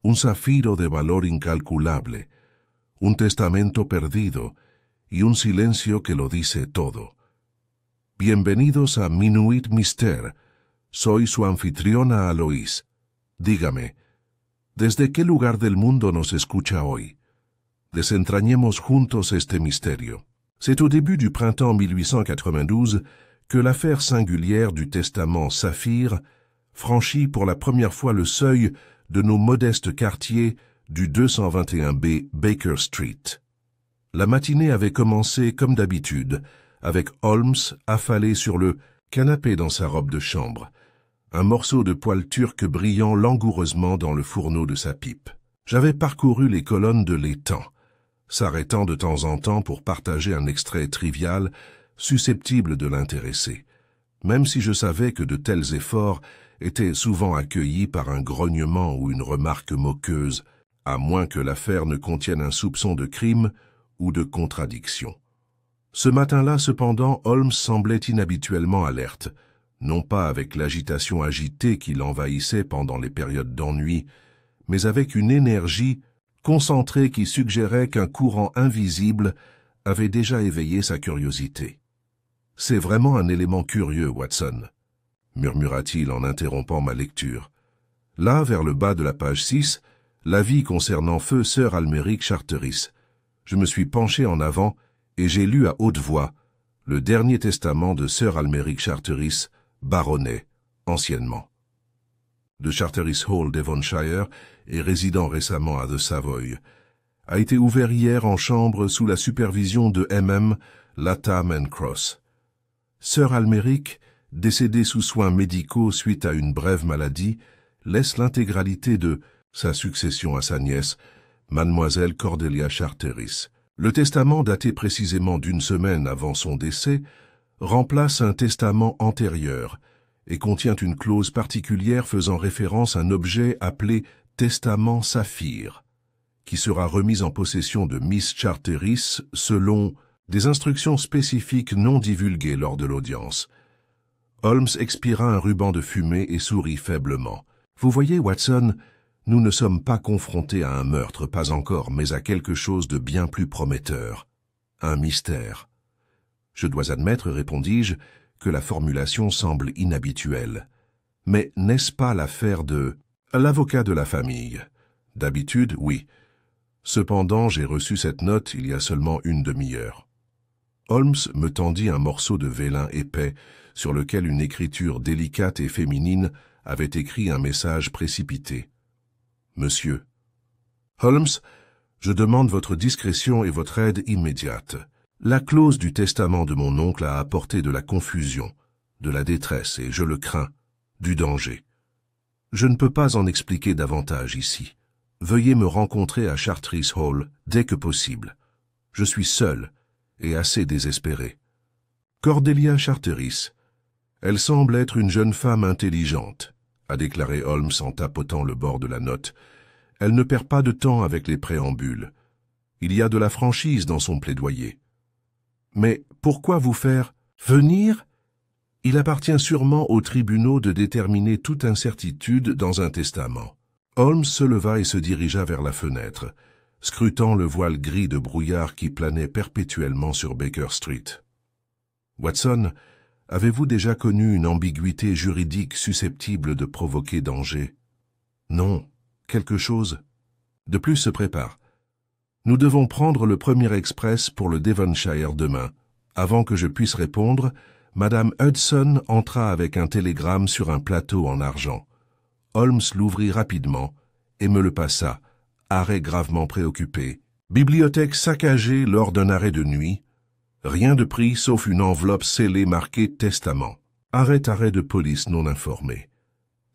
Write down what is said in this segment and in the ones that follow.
un zafiro de valor incalculable, un testamento perdido y un silencio que lo dice todo. Bienvenidos a Minuit Mystère. Soy su anfitriona Aloïs. Dígame, ¿desde qué lugar del mundo nos escucha hoy? Desentrañemos juntos este misterio. C'est au début du printemps 1892 que l'affaire singulière du testament Saphir franchit pour la première fois le seuil de nos modestes quartiers du 221B Baker Street. La matinée avait commencé comme d'habitude, avec Holmes affalé sur le canapé dans sa robe de chambre, un morceau de poêle turc brillant langoureusement dans le fourneau de sa pipe. J'avais parcouru les colonnes de l'Étang, s'arrêtant de temps en temps pour partager un extrait trivial susceptible de l'intéresser, même si je savais que de tels efforts étaient souvent accueillis par un grognement ou une remarque moqueuse, à moins que l'affaire ne contienne un soupçon de crime ou de contradiction. Ce matin-là, cependant, Holmes semblait inhabituellement alerte, non pas avec l'agitation agitée qui l'envahissait pendant les périodes d'ennui, mais avec une énergie concentrée qui suggérait qu'un courant invisible avait déjà éveillé sa curiosité. « C'est vraiment un élément curieux, Watson, » murmura-t-il en interrompant ma lecture. Là, vers le bas de la page 6, l'avis concernant feu Sir Almeric Charteris. Je me suis penché en avant et j'ai lu à haute voix le dernier testament de Sir Almeric Charteris, baronnet, anciennement. De Charteris Hall, Devonshire, et résidant récemment à The Savoy, a été ouvert hier en chambre sous la supervision de M.M. Latham & Cross. Sir Almeric, décédé sous soins médicaux suite à une brève maladie, laisse l'intégralité de sa succession à sa nièce, Mademoiselle Cordelia Charteris. Le testament, daté précisément d'une semaine avant son décès, remplace un testament antérieur et contient une clause particulière faisant référence à un objet appelé testament Saphir, qui sera remis en possession de Miss Charteris selon des instructions spécifiques non divulguées lors de l'audience. Holmes expira un ruban de fumée et sourit faiblement. « Vous voyez, Watson, nous ne sommes pas confrontés à un meurtre, pas encore, mais à quelque chose de bien plus prometteur. Un mystère. » Je dois admettre, répondis-je, que la formulation semble inhabituelle. Mais n'est-ce pas l'affaire de l'avocat de la famille? D'habitude, oui. Cependant, j'ai reçu cette note il y a seulement une demi-heure. Holmes me tendit un morceau de vélin épais sur lequel une écriture délicate et féminine avait écrit un message précipité. Monsieur. Holmes, je demande votre discrétion et votre aide immédiate. La clause du testament de mon oncle a apporté de la confusion, de la détresse et, je le crains, du danger. Je ne peux pas en expliquer davantage ici. Veuillez me rencontrer à Charteris Hall dès que possible. Je suis seul et assez désespéré. Cordelia Charteris. Elle semble être une jeune femme intelligente, a déclaré Holmes en tapotant le bord de la note. Elle ne perd pas de temps avec les préambules. Il y a de la franchise dans son plaidoyer. Mais pourquoi vous faire venir? Il appartient sûrement aux tribunaux de déterminer toute incertitude dans un testament. Holmes se leva et se dirigea vers la fenêtre, scrutant le voile gris de brouillard qui planait perpétuellement sur Baker Street. Watson, avez-vous déjà connu une ambiguïté juridique susceptible de provoquer danger? Non. Quelque chose de plus se prépare. Nous devons prendre le premier express pour le Devonshire demain. Avant que je puisse répondre, Madame Hudson entra avec un télégramme sur un plateau en argent. Holmes l'ouvrit rapidement et me le passa, arrêt gravement préoccupé. Bibliothèque saccagée lors d'un arrêt de nuit. Rien de pris sauf une enveloppe scellée marquée « Testament ». Arrêt de police non informé.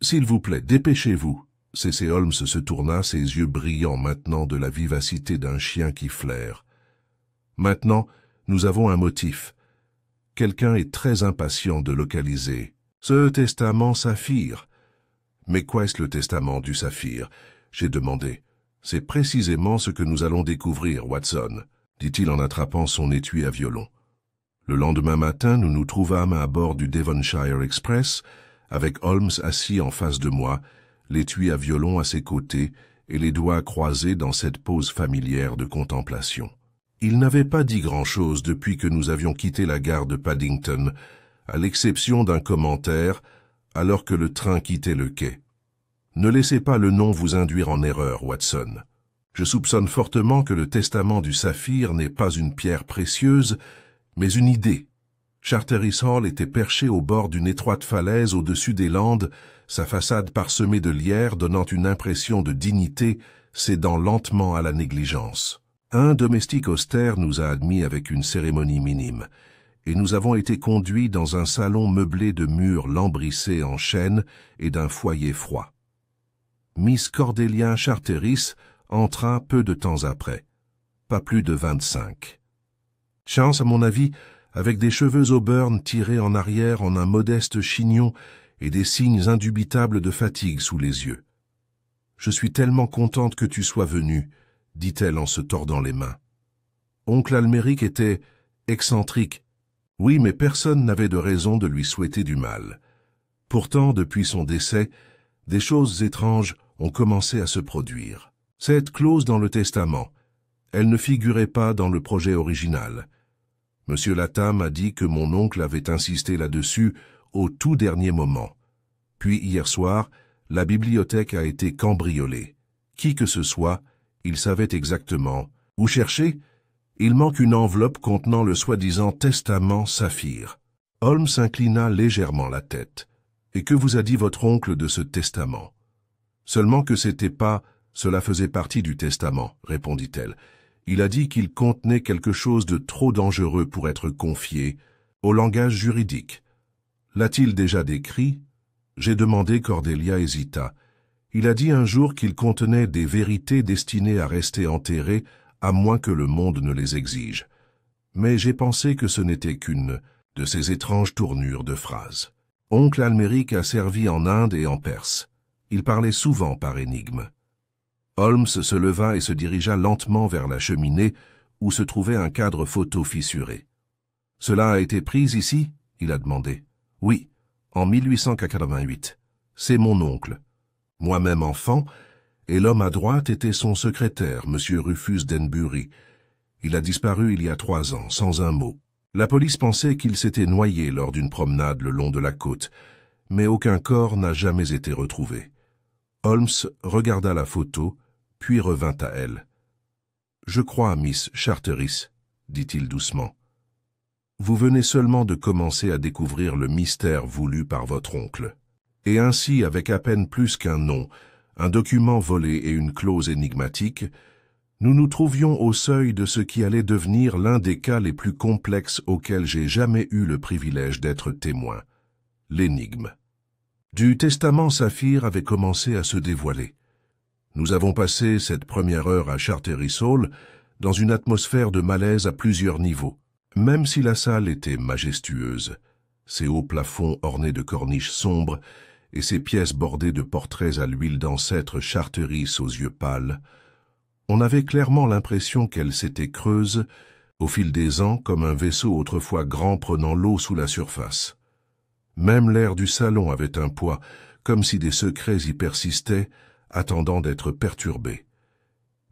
S'il vous plaît, dépêchez-vous. C.C. Holmes se tourna, ses yeux brillants maintenant de la vivacité d'un chien qui flaire. Maintenant, nous avons un motif. Quelqu'un est très impatient de localiser ce testament Saphir. Mais qu'est-ce le testament du Saphir? J'ai demandé. C'est précisément ce que nous allons découvrir, Watson, dit-il en attrapant son étui à violon. Le lendemain matin, nous nous trouvâmes à bord du Devonshire Express, avec Holmes assis en face de moi, l'étui à violon à ses côtés et les doigts croisés dans cette pose familière de contemplation. Il n'avait pas dit grand-chose depuis que nous avions quitté la gare de Paddington, à l'exception d'un commentaire, alors que le train quittait le quai. « Ne laissez pas le nom vous induire en erreur, Watson. Je soupçonne fortement que le testament du saphir n'est pas une pierre précieuse, mais une idée. Charteris Hall était perché au bord d'une étroite falaise au-dessus des landes, sa façade parsemée de lierre donnant une impression de dignité, cédant lentement à la négligence. Un domestique austère nous a admis avec une cérémonie minime, et nous avons été conduits dans un salon meublé de murs lambrissés en chêne et d'un foyer froid. Miss Cordelia Charteris entra peu de temps après, pas plus de 25. Chance, à mon avis, avec des cheveux auburn tirés en arrière en un modeste chignon et des signes indubitables de fatigue sous les yeux. « Je suis tellement contente que tu sois venu, » dit-elle en se tordant les mains. Oncle Alméric était excentrique. Oui, mais personne n'avait de raison de lui souhaiter du mal. Pourtant, depuis son décès, des choses étranges ont commencé à se produire. Cette clause dans le testament, elle ne figurait pas dans le projet original. Monsieur Latham a dit que mon oncle avait insisté là-dessus au tout dernier moment. Puis hier soir, la bibliothèque a été cambriolée. Qui que ce soit, il savait exactement. Vous cherchez? Il manque une enveloppe contenant le soi-disant testament Saphir. Holmes inclina légèrement la tête. Et que vous a dit votre oncle de ce testament? Seulement que cela faisait partie du testament, répondit-elle. Il a dit qu'il contenait quelque chose de trop dangereux pour être confié au langage juridique. L'a-t-il déjà décrit? J'ai demandé, Cordelia hésita. Il a dit un jour qu'il contenait des vérités destinées à rester enterrées à moins que le monde ne les exige. Mais j'ai pensé que ce n'était qu'une de ces étranges tournures de phrases. Oncle Alméric a servi en Inde et en Perse. Il parlait souvent par énigme. Holmes se leva et se dirigea lentement vers la cheminée où se trouvait un cadre photo fissuré. « Cela a été pris ici ?» il a demandé. « Oui, en 1888. C'est mon oncle. Moi-même enfant, et l'homme à droite était son secrétaire, M. Rufus Denbury. Il a disparu il y a 3 ans, sans un mot. La police pensait qu'il s'était noyé lors d'une promenade le long de la côte, mais aucun corps n'a jamais été retrouvé. » Holmes regarda la photo, puis revint à elle. « Je crois, Miss Charteris, » dit-il doucement. « Vous venez seulement de commencer à découvrir le mystère voulu par votre oncle. Et ainsi, avec à peine plus qu'un nom, un document volé et une clause énigmatique, nous nous trouvions au seuil de ce qui allait devenir l'un des cas les plus complexes auxquels j'ai jamais eu le privilège d'être témoin, l'énigme. Du testament Saphir avait commencé à se dévoiler. Nous avons passé cette première heure à Charteris Hall dans une atmosphère de malaise à plusieurs niveaux, même si la salle était majestueuse, ses hauts plafonds ornés de corniches sombres et ses pièces bordées de portraits à l'huile d'ancêtres Charteris aux yeux pâles. On avait clairement l'impression qu'elle s'était creuse au fil des ans comme un vaisseau autrefois grand prenant l'eau sous la surface. Même l'air du salon avait un poids, comme si des secrets y persistaient, attendant d'être perturbés.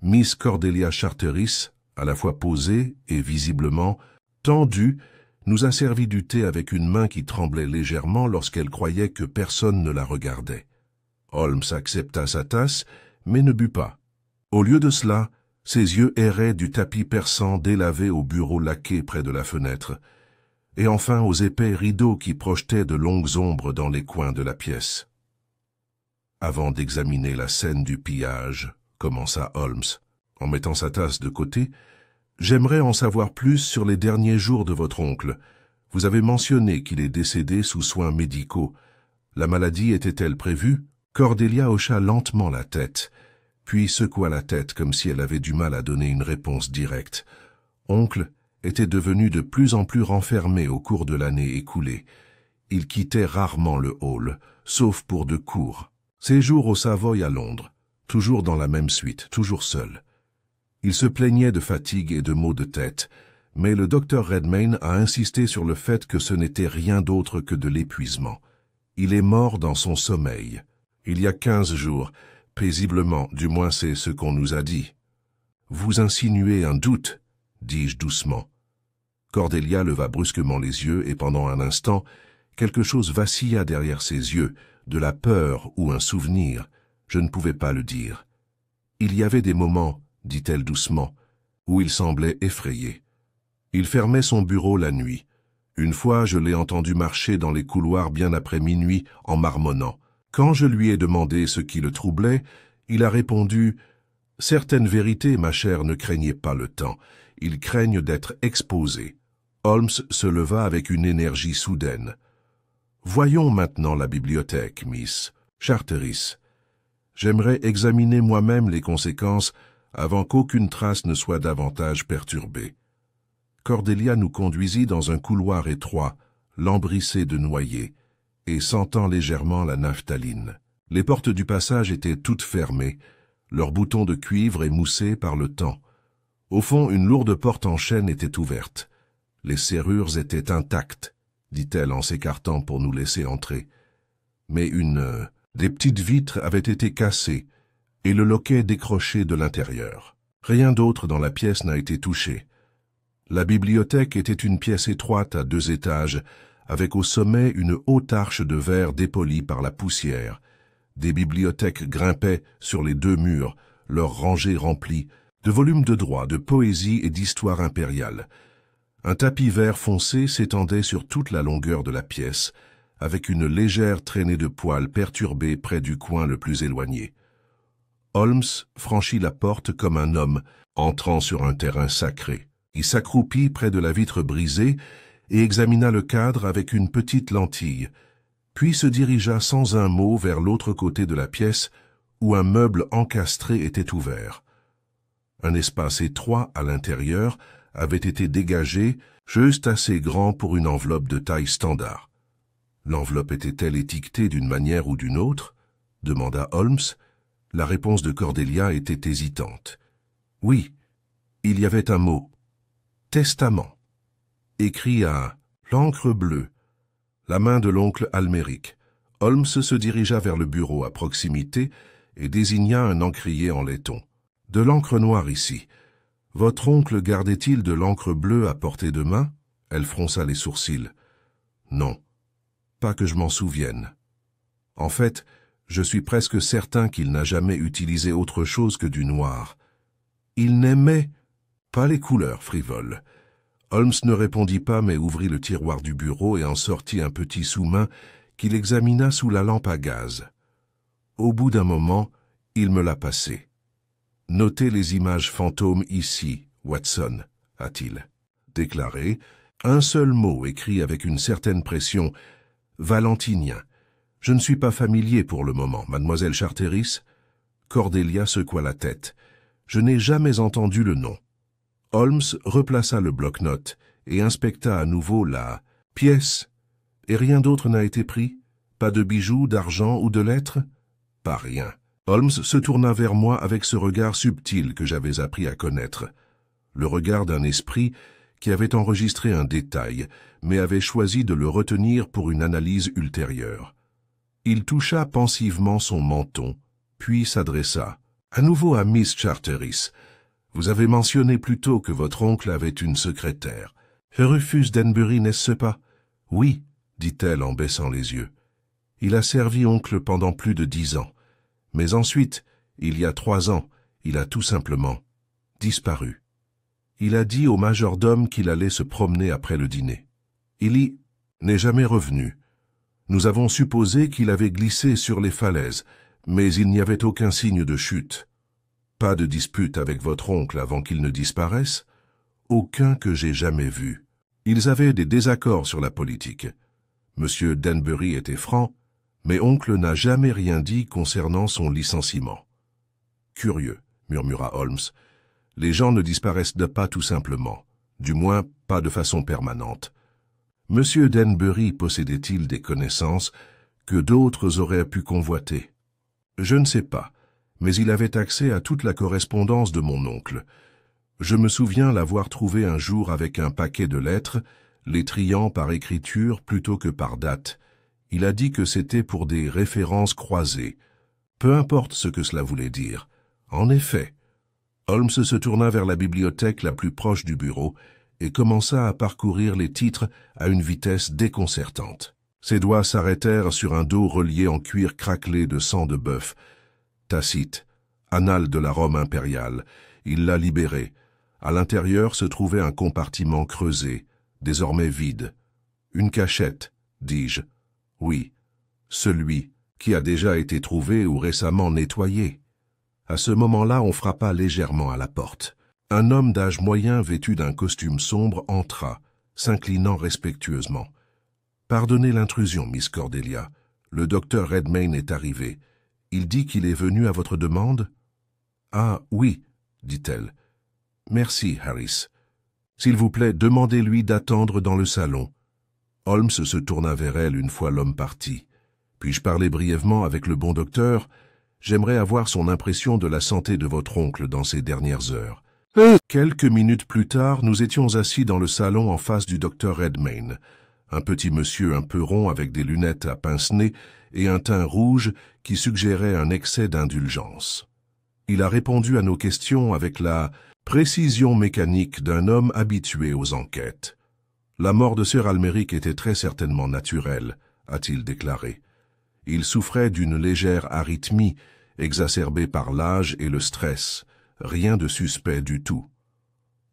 Miss Cordelia Charteris, à la fois posée et visiblement tendue, nous a servi du thé avec une main qui tremblait légèrement lorsqu'elle croyait que personne ne la regardait. Holmes accepta sa tasse, mais ne but pas. Au lieu de cela, ses yeux erraient du tapis persan délavé au bureau laqué près de la fenêtre, et enfin aux épais rideaux qui projetaient de longues ombres dans les coins de la pièce. Avant d'examiner la scène du pillage, commença Holmes, en mettant sa tasse de côté, j'aimerais en savoir plus sur les derniers jours de votre oncle. Vous avez mentionné qu'il est décédé sous soins médicaux. La maladie était-elle prévue? Cordelia hocha lentement la tête, puis secoua la tête comme si elle avait du mal à donner une réponse directe. Oncle était devenu de plus en plus renfermé au cours de l'année écoulée. Il quittait rarement le hall, sauf pour de courts. Séjour au Savoy à Londres, toujours dans la même suite, toujours seul. Il se plaignait de fatigue et de maux de tête, mais le docteur Redmayne a insisté sur le fait que ce n'était rien d'autre que de l'épuisement. Il est mort dans son sommeil. Il y a 15 jours, Paisiblement, du moins c'est ce qu'on nous a dit. Vous insinuez un doute, dis-je doucement. Cordelia leva brusquement les yeux et pendant un instant, quelque chose vacilla derrière ses yeux, de la peur ou un souvenir, je ne pouvais pas le dire. Il y avait des moments, dit-elle doucement, où il semblait effrayé. Il fermait son bureau la nuit. Une fois, je l'ai entendu marcher dans les couloirs bien après minuit en marmonnant. Quand je lui ai demandé ce qui le troublait, il a répondu « Certaines vérités, ma chère, ne craignez pas le temps. Ils craignent d'être exposés. » Holmes se leva avec une énergie soudaine. « Voyons maintenant la bibliothèque, Miss Charteris. J'aimerais examiner moi-même les conséquences avant qu'aucune trace ne soit davantage perturbée. » Cordelia nous conduisit dans un couloir étroit, lambrissé de noyer, et sentant légèrement la naphtaline. Les portes du passage étaient toutes fermées, leurs boutons de cuivre émoussés par le temps. Au fond, une lourde porte en chêne était ouverte. Les serrures étaient intactes, dit-elle en s'écartant pour nous laisser entrer. Mais des petites vitres avaient été cassées, et le loquet décroché de l'intérieur. Rien d'autre dans la pièce n'a été touché. La bibliothèque était une pièce étroite à 2 étages, avec au sommet une haute arche de verre dépolie par la poussière. Des bibliothèques grimpaient sur les 2 murs, leurs rangées remplies de volumes de droit, de poésie et d'histoire impériale. Un tapis vert foncé s'étendait sur toute la longueur de la pièce, avec une légère traînée de poils perturbée près du coin le plus éloigné. Holmes franchit la porte comme un homme entrant sur un terrain sacré. Il s'accroupit près de la vitre brisée et examina le cadre avec une petite lentille, puis se dirigea sans un mot vers l'autre côté de la pièce où un meuble encastré était ouvert. Un espace étroit à l'intérieur avait été dégagé, juste assez grand pour une enveloppe de taille standard. L'enveloppe était-elle étiquetée d'une manière ou d'une autre? Demanda Holmes. La réponse de Cordelia était hésitante. Oui, il y avait un mot. Testament, écrit à l'encre bleue, la main de l'oncle Alméric. Holmes se dirigea vers le bureau à proximité et désigna un encrier en laiton. « De l'encre noire ici. Votre oncle gardait-il de l'encre bleue à portée de main ?» Elle fronça les sourcils. « Non, pas que je m'en souvienne. En fait, je suis presque certain qu'il n'a jamais utilisé autre chose que du noir. Il n'aimait pas les couleurs frivoles. » Holmes ne répondit pas mais ouvrit le tiroir du bureau et en sortit un petit sous-main qu'il examina sous la lampe à gaz. Au bout d'un moment, il me l'a passé. « Notez les images fantômes ici, Watson, » a-t-il déclaré. Un seul mot écrit avec une certaine pression. « Valentinien. Je ne suis pas familier pour le moment, mademoiselle Charteris. » Cordelia secoua la tête. « Je n'ai jamais entendu le nom. » Holmes replaça le bloc-notes et inspecta à nouveau la pièce. Et rien d'autre n'a été pris? Pas de bijoux, d'argent ou de lettres? Pas rien. Holmes se tourna vers moi avec ce regard subtil que j'avais appris à connaître. Le regard d'un esprit qui avait enregistré un détail, mais avait choisi de le retenir pour une analyse ultérieure. Il toucha pensivement son menton, puis s'adressa à nouveau à Miss Charteris. Vous avez mentionné plus tôt que votre oncle avait une secrétaire. Rufus Denbury, n'est-ce pas? Oui, dit-elle en baissant les yeux. Il a servi oncle pendant plus de 10 ans. Mais ensuite, il y a 3 ans, il a tout simplement disparu. Il a dit au majordome qu'il allait se promener après le dîner. Il n'est jamais revenu. Nous avons supposé qu'il avait glissé sur les falaises, mais il n'y avait aucun signe de chute. Pas de dispute avec votre oncle avant qu'il ne disparaisse? Aucun que j'ai jamais vu. Ils avaient des désaccords sur la politique. Monsieur Denbury était franc, mais oncle n'a jamais rien dit concernant son licenciement. Curieux, murmura Holmes. Les gens ne disparaissent pas tout simplement, du moins pas de façon permanente. Monsieur Denbury possédait-il des connaissances que d'autres auraient pu convoiter? Je ne sais pas. Mais il avait accès à toute la correspondance de mon oncle. Je me souviens l'avoir trouvé un jour avec un paquet de lettres, les triant par écriture plutôt que par date. Il a dit que c'était pour des références croisées. Peu importe ce que cela voulait dire. En effet, Holmes se tourna vers la bibliothèque la plus proche du bureau et commença à parcourir les titres à une vitesse déconcertante. Ses doigts s'arrêtèrent sur un dos relié en cuir craquelé de sang de bœuf. Tacite, annales de la Rome impériale. Il l'a libéré. À l'intérieur se trouvait un compartiment creusé, désormais vide. Une cachette, dis-je. Oui, celui qui a déjà été trouvé ou récemment nettoyé. À ce moment-là, on frappa légèrement à la porte. Un homme d'âge moyen vêtu d'un costume sombre entra, s'inclinant respectueusement. « Pardonnez l'intrusion, Miss Cordelia. Le docteur Redmayne est arrivé. Il dit qu'il est venu à votre demande ?»« Ah, oui, dit-elle. Merci, Harris. S'il vous plaît, demandez-lui d'attendre dans le salon. » Holmes se tourna vers elle une fois l'homme parti. « Puis-je parler brièvement avec le bon docteur? J'aimerais avoir son impression de la santé de votre oncle dans ces dernières heures. » Quelques minutes plus tard, nous étions assis dans le salon en face du docteur Redmayne, un petit monsieur un peu rond avec des lunettes à pince-nez et un teint rouge qui suggérait un excès d'indulgence. Il a répondu à nos questions avec la précision mécanique d'un homme habitué aux enquêtes. La mort de Sir Almeric était très certainement naturelle, a-t-il déclaré. Il souffrait d'une légère arythmie, exacerbée par l'âge et le stress. Rien de suspect du tout.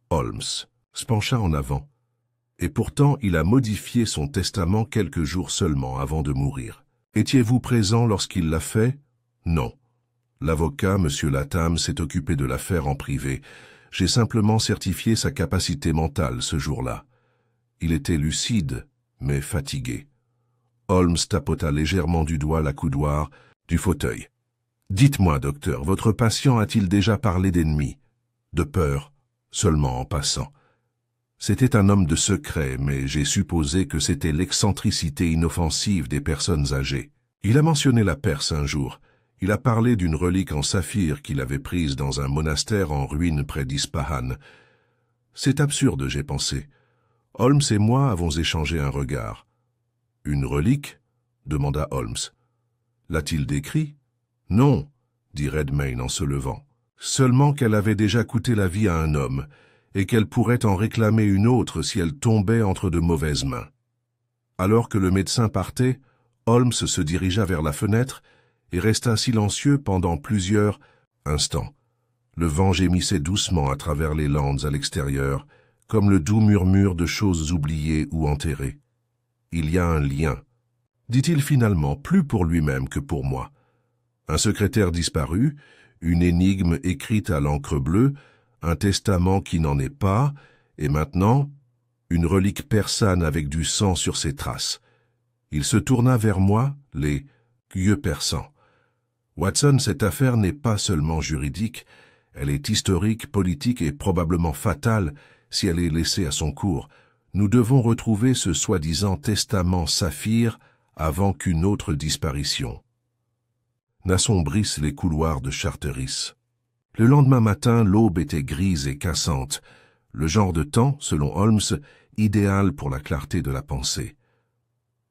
Holmes se pencha en avant. Et pourtant, il a modifié son testament quelques jours seulement avant de mourir. Étiez-vous présent lorsqu'il l'a fait? Non. L'avocat, M. Latham, s'est occupé de l'affaire en privé. J'ai simplement certifié sa capacité mentale ce jour-là. Il était lucide, mais fatigué. Holmes tapota légèrement du doigt la coudoir du fauteuil. « Dites-moi, docteur, votre patient a-t-il déjà parlé d'ennemis? De peur, seulement en passant. C'était un homme de secret, mais j'ai supposé que c'était l'excentricité inoffensive des personnes âgées. Il a mentionné la Perse un jour. Il a parlé d'une relique en saphir qu'il avait prise dans un monastère en ruine près d'Ispahan. C'est absurde, j'ai pensé. Holmes et moi avons échangé un regard. « Une relique ?» demanda Holmes. « L'a-t-il décrit ?»« Non, » dit Redmayne en se levant. « Seulement qu'elle avait déjà coûté la vie à un homme, et qu'elle pourrait en réclamer une autre si elle tombait entre de mauvaises mains. » Alors que le médecin partait, Holmes se dirigea vers la fenêtre et resta silencieux pendant plusieurs instants. Le vent gémissait doucement à travers les landes à l'extérieur, comme le doux murmure de choses oubliées ou enterrées. « Il y a un lien, » dit-il finalement, plus pour lui-même que pour moi. Un secrétaire disparu, une énigme écrite à l'encre bleue, un testament qui n'en est pas, et maintenant, une relique persane avec du sang sur ses traces. Il se tourna vers moi, les yeux perçants. « Watson, cette affaire n'est pas seulement juridique, elle est historique, politique et probablement fatale si elle est laissée à son cours. Nous devons retrouver ce soi-disant testament saphir avant qu'une autre disparition n'assombrisse les couloirs de Charteris. » Le lendemain matin, l'aube était grise et cassante, le genre de temps, selon Holmes, idéal pour la clarté de la pensée.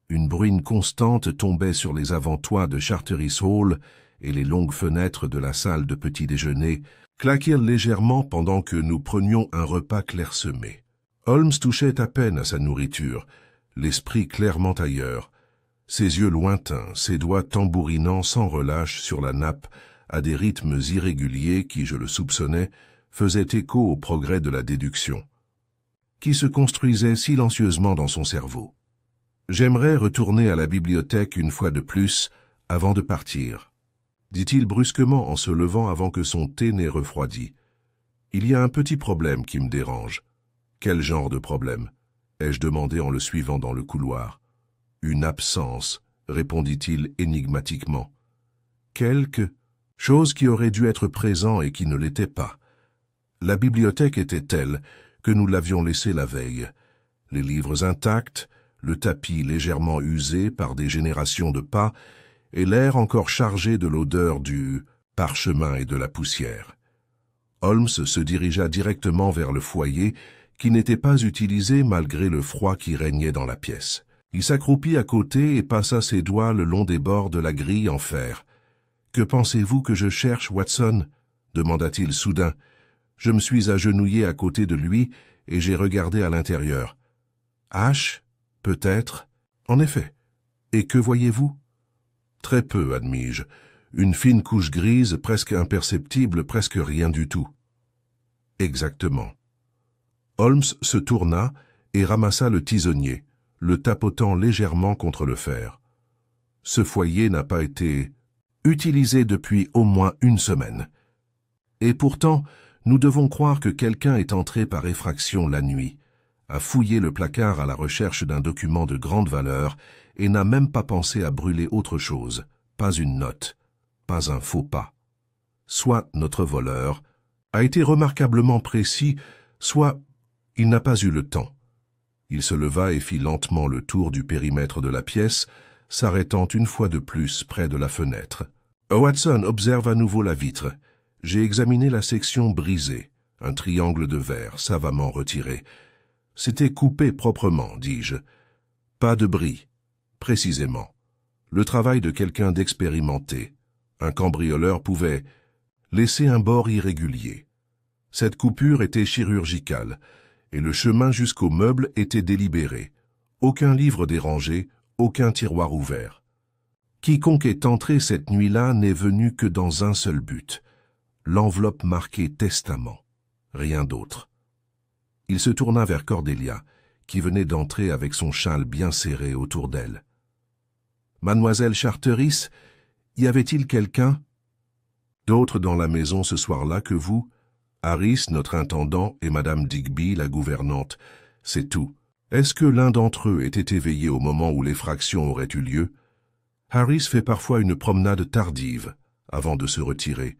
Une bruine constante tombait sur les avant-toits de Charteris Hall et les longues fenêtres de la salle de petit-déjeuner claquèrent légèrement pendant que nous prenions un repas clairsemé. Holmes touchait à peine à sa nourriture, l'esprit clairement ailleurs, ses yeux lointains, ses doigts tambourinant sans relâche sur la nappe à des rythmes irréguliers qui, je le soupçonnais, faisaient écho au progrès de la déduction, qui se construisait silencieusement dans son cerveau. « J'aimerais retourner à la bibliothèque une fois de plus avant de partir, » dit-il brusquement en se levant avant que son thé n'ait refroidi. « Il y a un petit problème qui me dérange. »« Quel genre de problème ?» ai-je demandé en le suivant dans le couloir. « Une absence, » répondit-il énigmatiquement. « Quelque chose qui aurait dû être présent et qui ne l'était pas. La bibliothèque était telle que nous l'avions laissée la veille. Les livres intacts, le tapis légèrement usé par des générations de pas, et l'air encore chargé de l'odeur du parchemin et de la poussière. Holmes se dirigea directement vers le foyer, qui n'était pas utilisé malgré le froid qui régnait dans la pièce. Il s'accroupit à côté et passa ses doigts le long des bords de la grille en fer. Que pensez-vous que je cherche, Watson? Demanda-t-il soudain. Je me suis agenouillé à côté de lui et j'ai regardé à l'intérieur. Hache? Peut-être. En effet. Et que voyez-vous? Très peu, admis-je. Une fine couche grise, presque imperceptible, presque rien du tout. Exactement. Holmes se tourna et ramassa le tisonnier, le tapotant légèrement contre le fer. Ce foyer n'a pas été utilisé depuis au moins une semaine. Et pourtant, nous devons croire que quelqu'un est entré par effraction la nuit, a fouillé le placard à la recherche d'un document de grande valeur et n'a même pas pensé à brûler autre chose, pas une note, pas un faux pas. Soit notre voleur a été remarquablement précis, soit il n'a pas eu le temps. Il se leva et fit lentement le tour du périmètre de la pièce, s'arrêtant une fois de plus près de la fenêtre. Watson observe à nouveau la vitre. J'ai examiné la section brisée, un triangle de verre savamment retiré. C'était coupé proprement, dis-je. Pas de bris, précisément. Le travail de quelqu'un d'expérimenté. Un cambrioleur pouvait laisser un bord irrégulier. Cette coupure était chirurgicale, et le chemin jusqu'au meuble était délibéré. Aucun livre dérangé, aucun tiroir ouvert. Quiconque est entré cette nuit-là n'est venu que dans un seul but. L'enveloppe marquée testament. Rien d'autre. Il se tourna vers Cordelia, qui venait d'entrer avec son châle bien serré autour d'elle. « Mademoiselle Charteris, y avait-il quelqu'un d'autre dans la maison ce soir-là que vous? Harris, notre intendant, et Madame Digby, la gouvernante. C'est tout. Est-ce que l'un d'entre eux était éveillé au moment où l'effraction aurait eu lieu? Harris fait parfois une promenade tardive, avant de se retirer.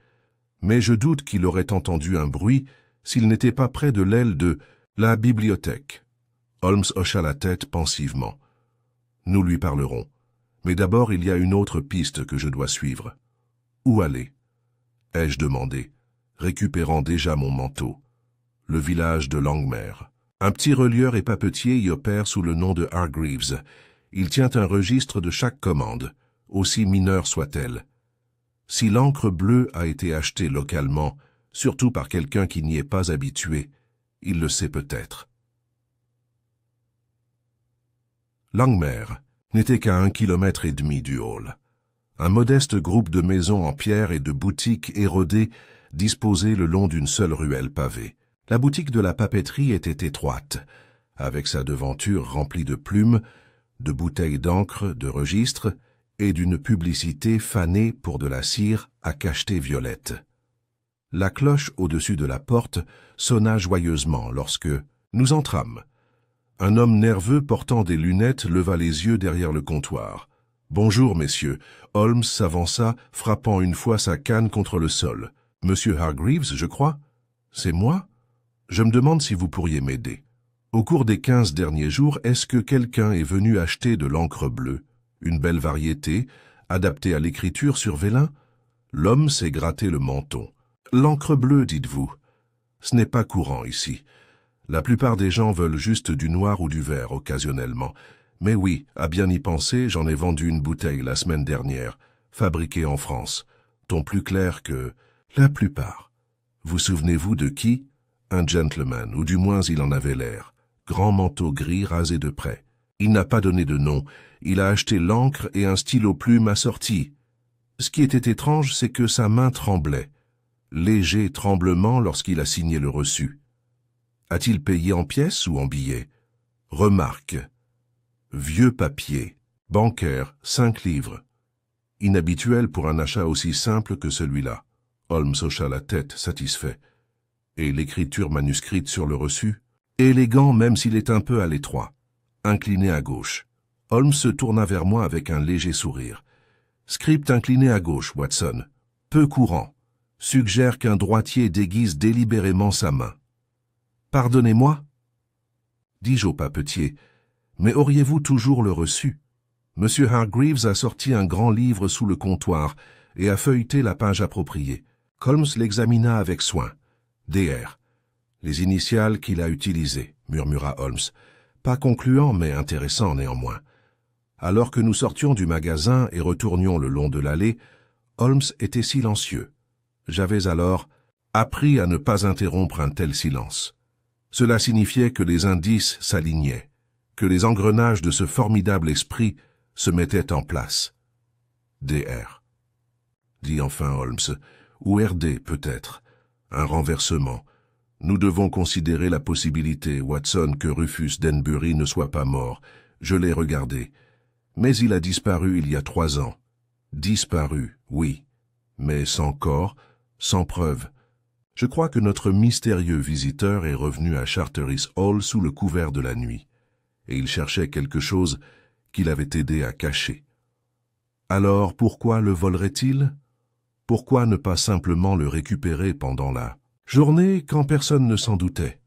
Mais je doute qu'il aurait entendu un bruit s'il n'était pas près de l'aile de la bibliothèque. » Holmes hocha la tête pensivement. « Nous lui parlerons. Mais d'abord, il y a une autre piste que je dois suivre. »« Où aller ?» ai-je demandé, récupérant déjà mon manteau. « Le village de Langmere. Un petit relieur et papetier y opère sous le nom de Hargreaves. Il tient un registre de chaque commande, aussi mineure soit-elle. Si l'encre bleue a été achetée localement, surtout par quelqu'un qui n'y est pas habitué, il le sait peut-être. » Langmere n'était qu'à 1,5 km du hall. Un modeste groupe de maisons en pierre et de boutiques érodées disposées le long d'une seule ruelle pavée. La boutique de la papeterie était étroite, avec sa devanture remplie de plumes, de bouteilles d'encre, de registres et d'une publicité fanée pour de la cire à cacheter violette. La cloche au-dessus de la porte sonna joyeusement lorsque nous entrâmes. Un homme nerveux portant des lunettes leva les yeux derrière le comptoir. « Bonjour, messieurs. » Holmes s'avança, frappant une fois sa canne contre le sol. « Monsieur Hargreaves, je crois ?»« C'est moi ? Je me demande si vous pourriez m'aider. Au cours des 15 derniers jours, est-ce que quelqu'un est venu acheter de l'encre bleue, une belle variété, adaptée à l'écriture sur vélin ?» L'homme s'est gratté le menton. « L'encre bleue, dites-vous. Ce n'est pas courant ici. La plupart des gens veulent juste du noir ou du vert occasionnellement. Mais oui, à bien y penser, j'en ai vendu une bouteille la semaine dernière, fabriquée en France. Ton plus clair que la plupart. Vous souvenez-vous de qui? Un gentleman, ou du moins il en avait l'air. Grand manteau gris rasé de près. Il n'a pas donné de nom. Il a acheté l'encre et un stylo plume assorti. Ce qui était étrange, c'est que sa main tremblait. Léger tremblement lorsqu'il a signé le reçu. A-t-il payé en pièces ou en billets? Remarque. Vieux papier. Bancaire, 5 livres. Inhabituel pour un achat aussi simple que celui-là. Holmes hocha la tête, satisfait. Et l'écriture manuscrite sur le reçu? Élégant même s'il est un peu à l'étroit. Incliné à gauche. Holmes se tourna vers moi avec un léger sourire. Script incliné à gauche, Watson. Peu courant. Suggère qu'un droitier déguise délibérément sa main. Pardonnez-moi, dis-je au papetier, mais auriez-vous toujours le reçu? Monsieur Hargreaves a sorti un grand livre sous le comptoir et a feuilleté la page appropriée. Holmes l'examina avec soin. DR. Les initiales qu'il a utilisées, murmura Holmes. Pas concluant, mais intéressant néanmoins. Alors que nous sortions du magasin et retournions le long de l'allée, Holmes était silencieux. J'avais alors appris à ne pas interrompre un tel silence. Cela signifiait que les indices s'alignaient, que les engrenages de ce formidable esprit se mettaient en place. DR, dit enfin Holmes, ou RD peut-être, un renversement. Nous devons considérer la possibilité, Watson, que Rufus Denbury ne soit pas mort. Je l'ai regardé. Mais il a disparu il y a 3 ans. Disparu, oui, mais sans corps, sans preuve. Je crois que notre mystérieux visiteur est revenu à Charteris Hall sous le couvert de la nuit, et il cherchait quelque chose qu'il avait aidé à cacher. Alors pourquoi le volerait-il? Pourquoi ne pas simplement le récupérer pendant la journée quand personne ne s'en doutait?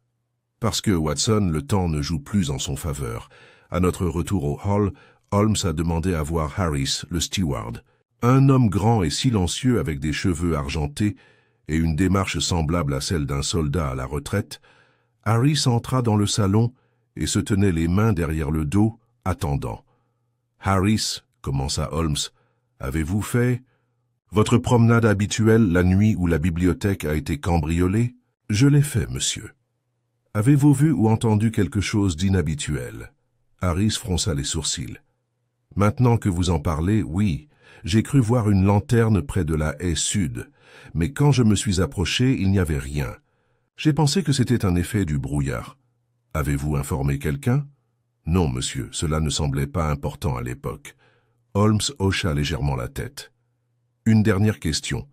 Parce que, Watson, le temps ne joue plus en son faveur. À notre retour au hall, Holmes a demandé à voir Harris, le steward. Un homme grand et silencieux avec des cheveux argentés et une démarche semblable à celle d'un soldat à la retraite, Harris entra dans le salon et se tenait les mains derrière le dos, attendant. « Harris, commença Holmes, avez-vous fait votre promenade habituelle la nuit où la bibliothèque a été cambriolée? Je l'ai fait, monsieur. Avez-vous vu ou entendu quelque chose d'inhabituel? Harris fronça les sourcils. Maintenant que vous en parlez, oui, j'ai cru voir une lanterne près de la haie sud, mais quand je me suis approché, il n'y avait rien. J'ai pensé que c'était un effet du brouillard. Avez-vous informé quelqu'un? Non, monsieur, cela ne semblait pas important à l'époque. Holmes hocha légèrement la tête. Une dernière question.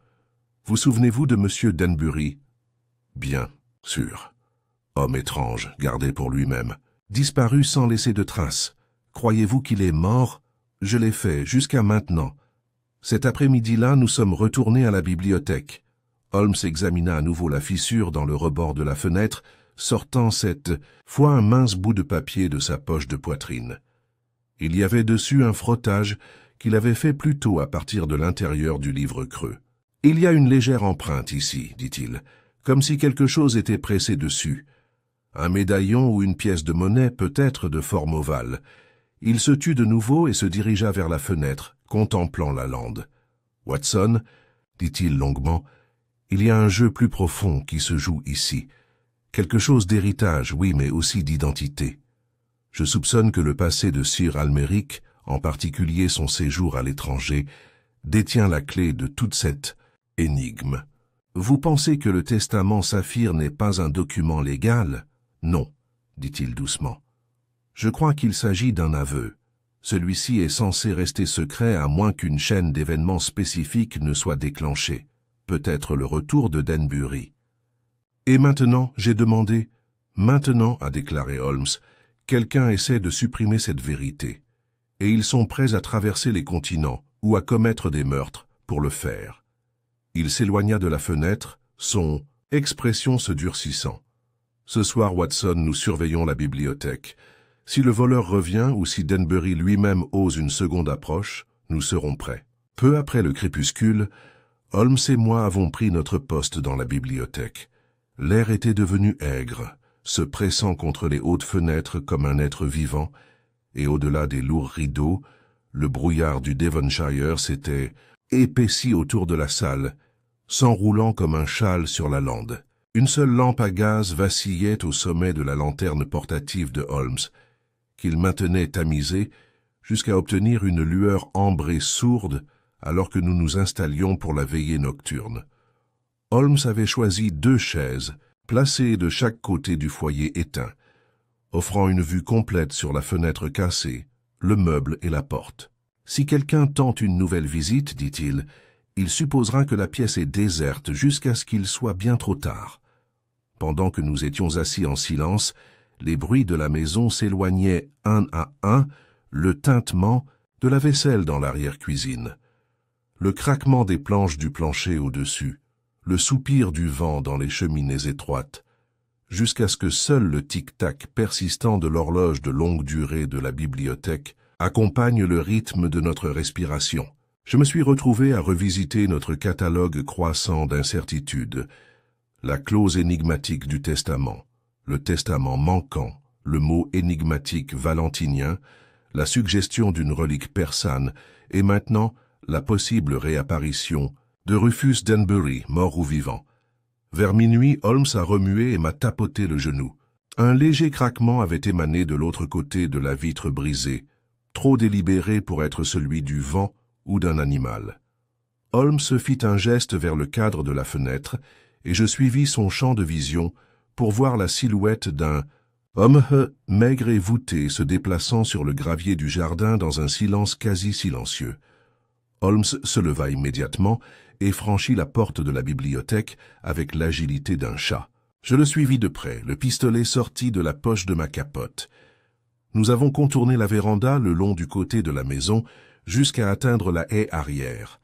Vous souvenez-vous de monsieur Denbury? Bien sûr. Homme étrange, gardé pour lui-même. Disparu sans laisser de traces. Croyez-vous qu'il est mort? Je l'ai fait, jusqu'à maintenant. Cet après-midi-là, nous sommes retournés à la bibliothèque. Holmes examina à nouveau la fissure dans le rebord de la fenêtre, sortant cette fois un mince bout de papier de sa poche de poitrine. Il y avait dessus un frottage qu'il avait fait plus tôt à partir de l'intérieur du livre creux. « Il y a une légère empreinte ici, dit-il, comme si quelque chose était pressé dessus. Un médaillon ou une pièce de monnaie, peut-être de forme ovale. » Il se tut de nouveau et se dirigea vers la fenêtre, contemplant la lande. « Watson, dit-il longuement, il y a un jeu plus profond qui se joue ici. Quelque chose d'héritage, oui, mais aussi d'identité. Je soupçonne que le passé de Sir Almeric, en particulier son séjour à l'étranger, détient la clé de toute cette énigme. Vous pensez que le testament Saphir n'est pas un document légal? Non, dit-il doucement. Je crois qu'il s'agit d'un aveu. Celui-ci est censé rester secret à moins qu'une chaîne d'événements spécifiques ne soit déclenchée. Peut-être le retour de Denbury. Et maintenant, j'ai demandé. Maintenant, a déclaré Holmes, quelqu'un essaie de supprimer cette vérité. Et ils sont prêts à traverser les continents ou à commettre des meurtres pour le faire. Il s'éloigna de la fenêtre, son expression se durcissant. Ce soir, Watson, nous surveillons la bibliothèque. Si le voleur revient ou si Denbury lui-même ose une seconde approche, nous serons prêts. Peu après le crépuscule, Holmes et moi avons pris notre poste dans la bibliothèque. L'air était devenu aigre, se pressant contre les hautes fenêtres comme un être vivant, et au-delà des lourds rideaux, le brouillard du Devonshire s'était épaissi autour de la salle, s'enroulant comme un châle sur la lande. Une seule lampe à gaz vacillait au sommet de la lanterne portative de Holmes, qu'il maintenait tamisée jusqu'à obtenir une lueur ambrée sourde alors que nous nous installions pour la veillée nocturne. Holmes avait choisi 2 chaises, placées de chaque côté du foyer éteint, offrant une vue complète sur la fenêtre cassée, le meuble et la porte. Si quelqu'un tente une nouvelle visite, dit-il, il supposera que la pièce est déserte jusqu'à ce qu'il soit bien trop tard. Pendant que nous étions assis en silence, les bruits de la maison s'éloignaient un à un, le tintement de la vaisselle dans l'arrière-cuisine, le craquement des planches du plancher au-dessus, le soupir du vent dans les cheminées étroites, jusqu'à ce que seul le tic-tac persistant de l'horloge de longue durée de la bibliothèque accompagne le rythme de notre respiration. Je me suis retrouvé à revisiter notre catalogue croissant d'incertitudes, la clause énigmatique du testament, le testament manquant, le mot énigmatique valentinien, la suggestion d'une relique persane, et maintenant la possible réapparition de Rufus Danbury, mort ou vivant. Vers minuit, Holmes a remué et m'a tapoté le genou. Un léger craquement avait émané de l'autre côté de la vitre brisée, trop délibéré pour être celui du vent ou d'un animal. Holmes fit un geste vers le cadre de la fenêtre, et je suivis son champ de vision pour voir la silhouette d'un homme maigre et voûté se déplaçant sur le gravier du jardin dans un silence quasi silencieux. Holmes se leva immédiatement et franchit la porte de la bibliothèque avec l'agilité d'un chat. Je le suivis de près, le pistolet sorti de la poche de ma capote. Nous avons contourné la véranda le long du côté de la maison jusqu'à atteindre la haie arrière.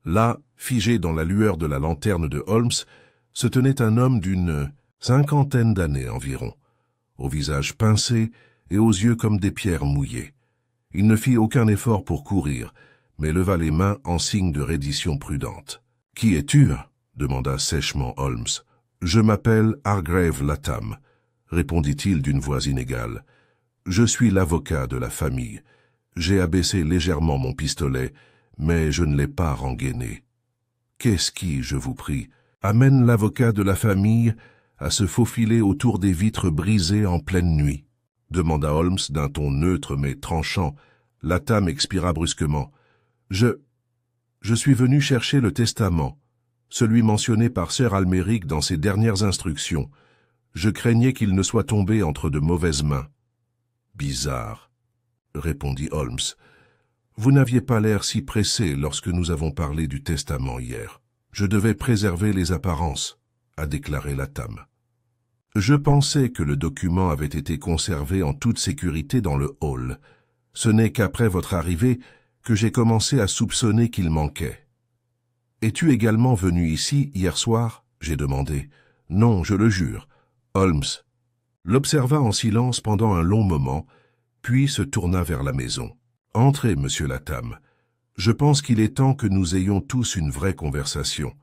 Là, figé dans la lueur de la lanterne de Holmes, se tenait un homme d'une cinquantaine d'années environ, au visage pincé et aux yeux comme des pierres mouillées. Il ne fit aucun effort pour courir, mais leva les mains en signe de reddition prudente. « Qui es-tu » demanda sèchement Holmes. « Je m'appelle Hargrave Latham » répondit-il d'une voix inégale. « Je suis l'avocat de la famille. J'ai abaissé légèrement mon pistolet, mais je ne l'ai pas rengainé. Qu'est-ce qui, je vous prie, amène l'avocat de la famille à se faufiler autour des vitres brisées en pleine nuit ?» demanda Holmes d'un ton neutre mais tranchant. Latham expira brusquement. « Je suis venu chercher le testament, celui mentionné par Sir Almeric dans ses dernières instructions. Je craignais qu'il ne soit tombé entre de mauvaises mains. »« Bizarre, » répondit Holmes. « Vous n'aviez pas l'air si pressé lorsque nous avons parlé du testament hier. Je devais préserver les apparences, » a déclaré Latham. « Je pensais que le document avait été conservé en toute sécurité dans le hall. Ce n'est qu'après votre arrivée que j'ai commencé à soupçonner qu'il manquait. « Es-tu également venu ici hier soir ?» j'ai demandé. « Non, je le jure. » Holmes l'observa en silence pendant un long moment, puis se tourna vers la maison. « Entrez, monsieur Latham. Je pense qu'il est temps que nous ayons tous une vraie conversation. »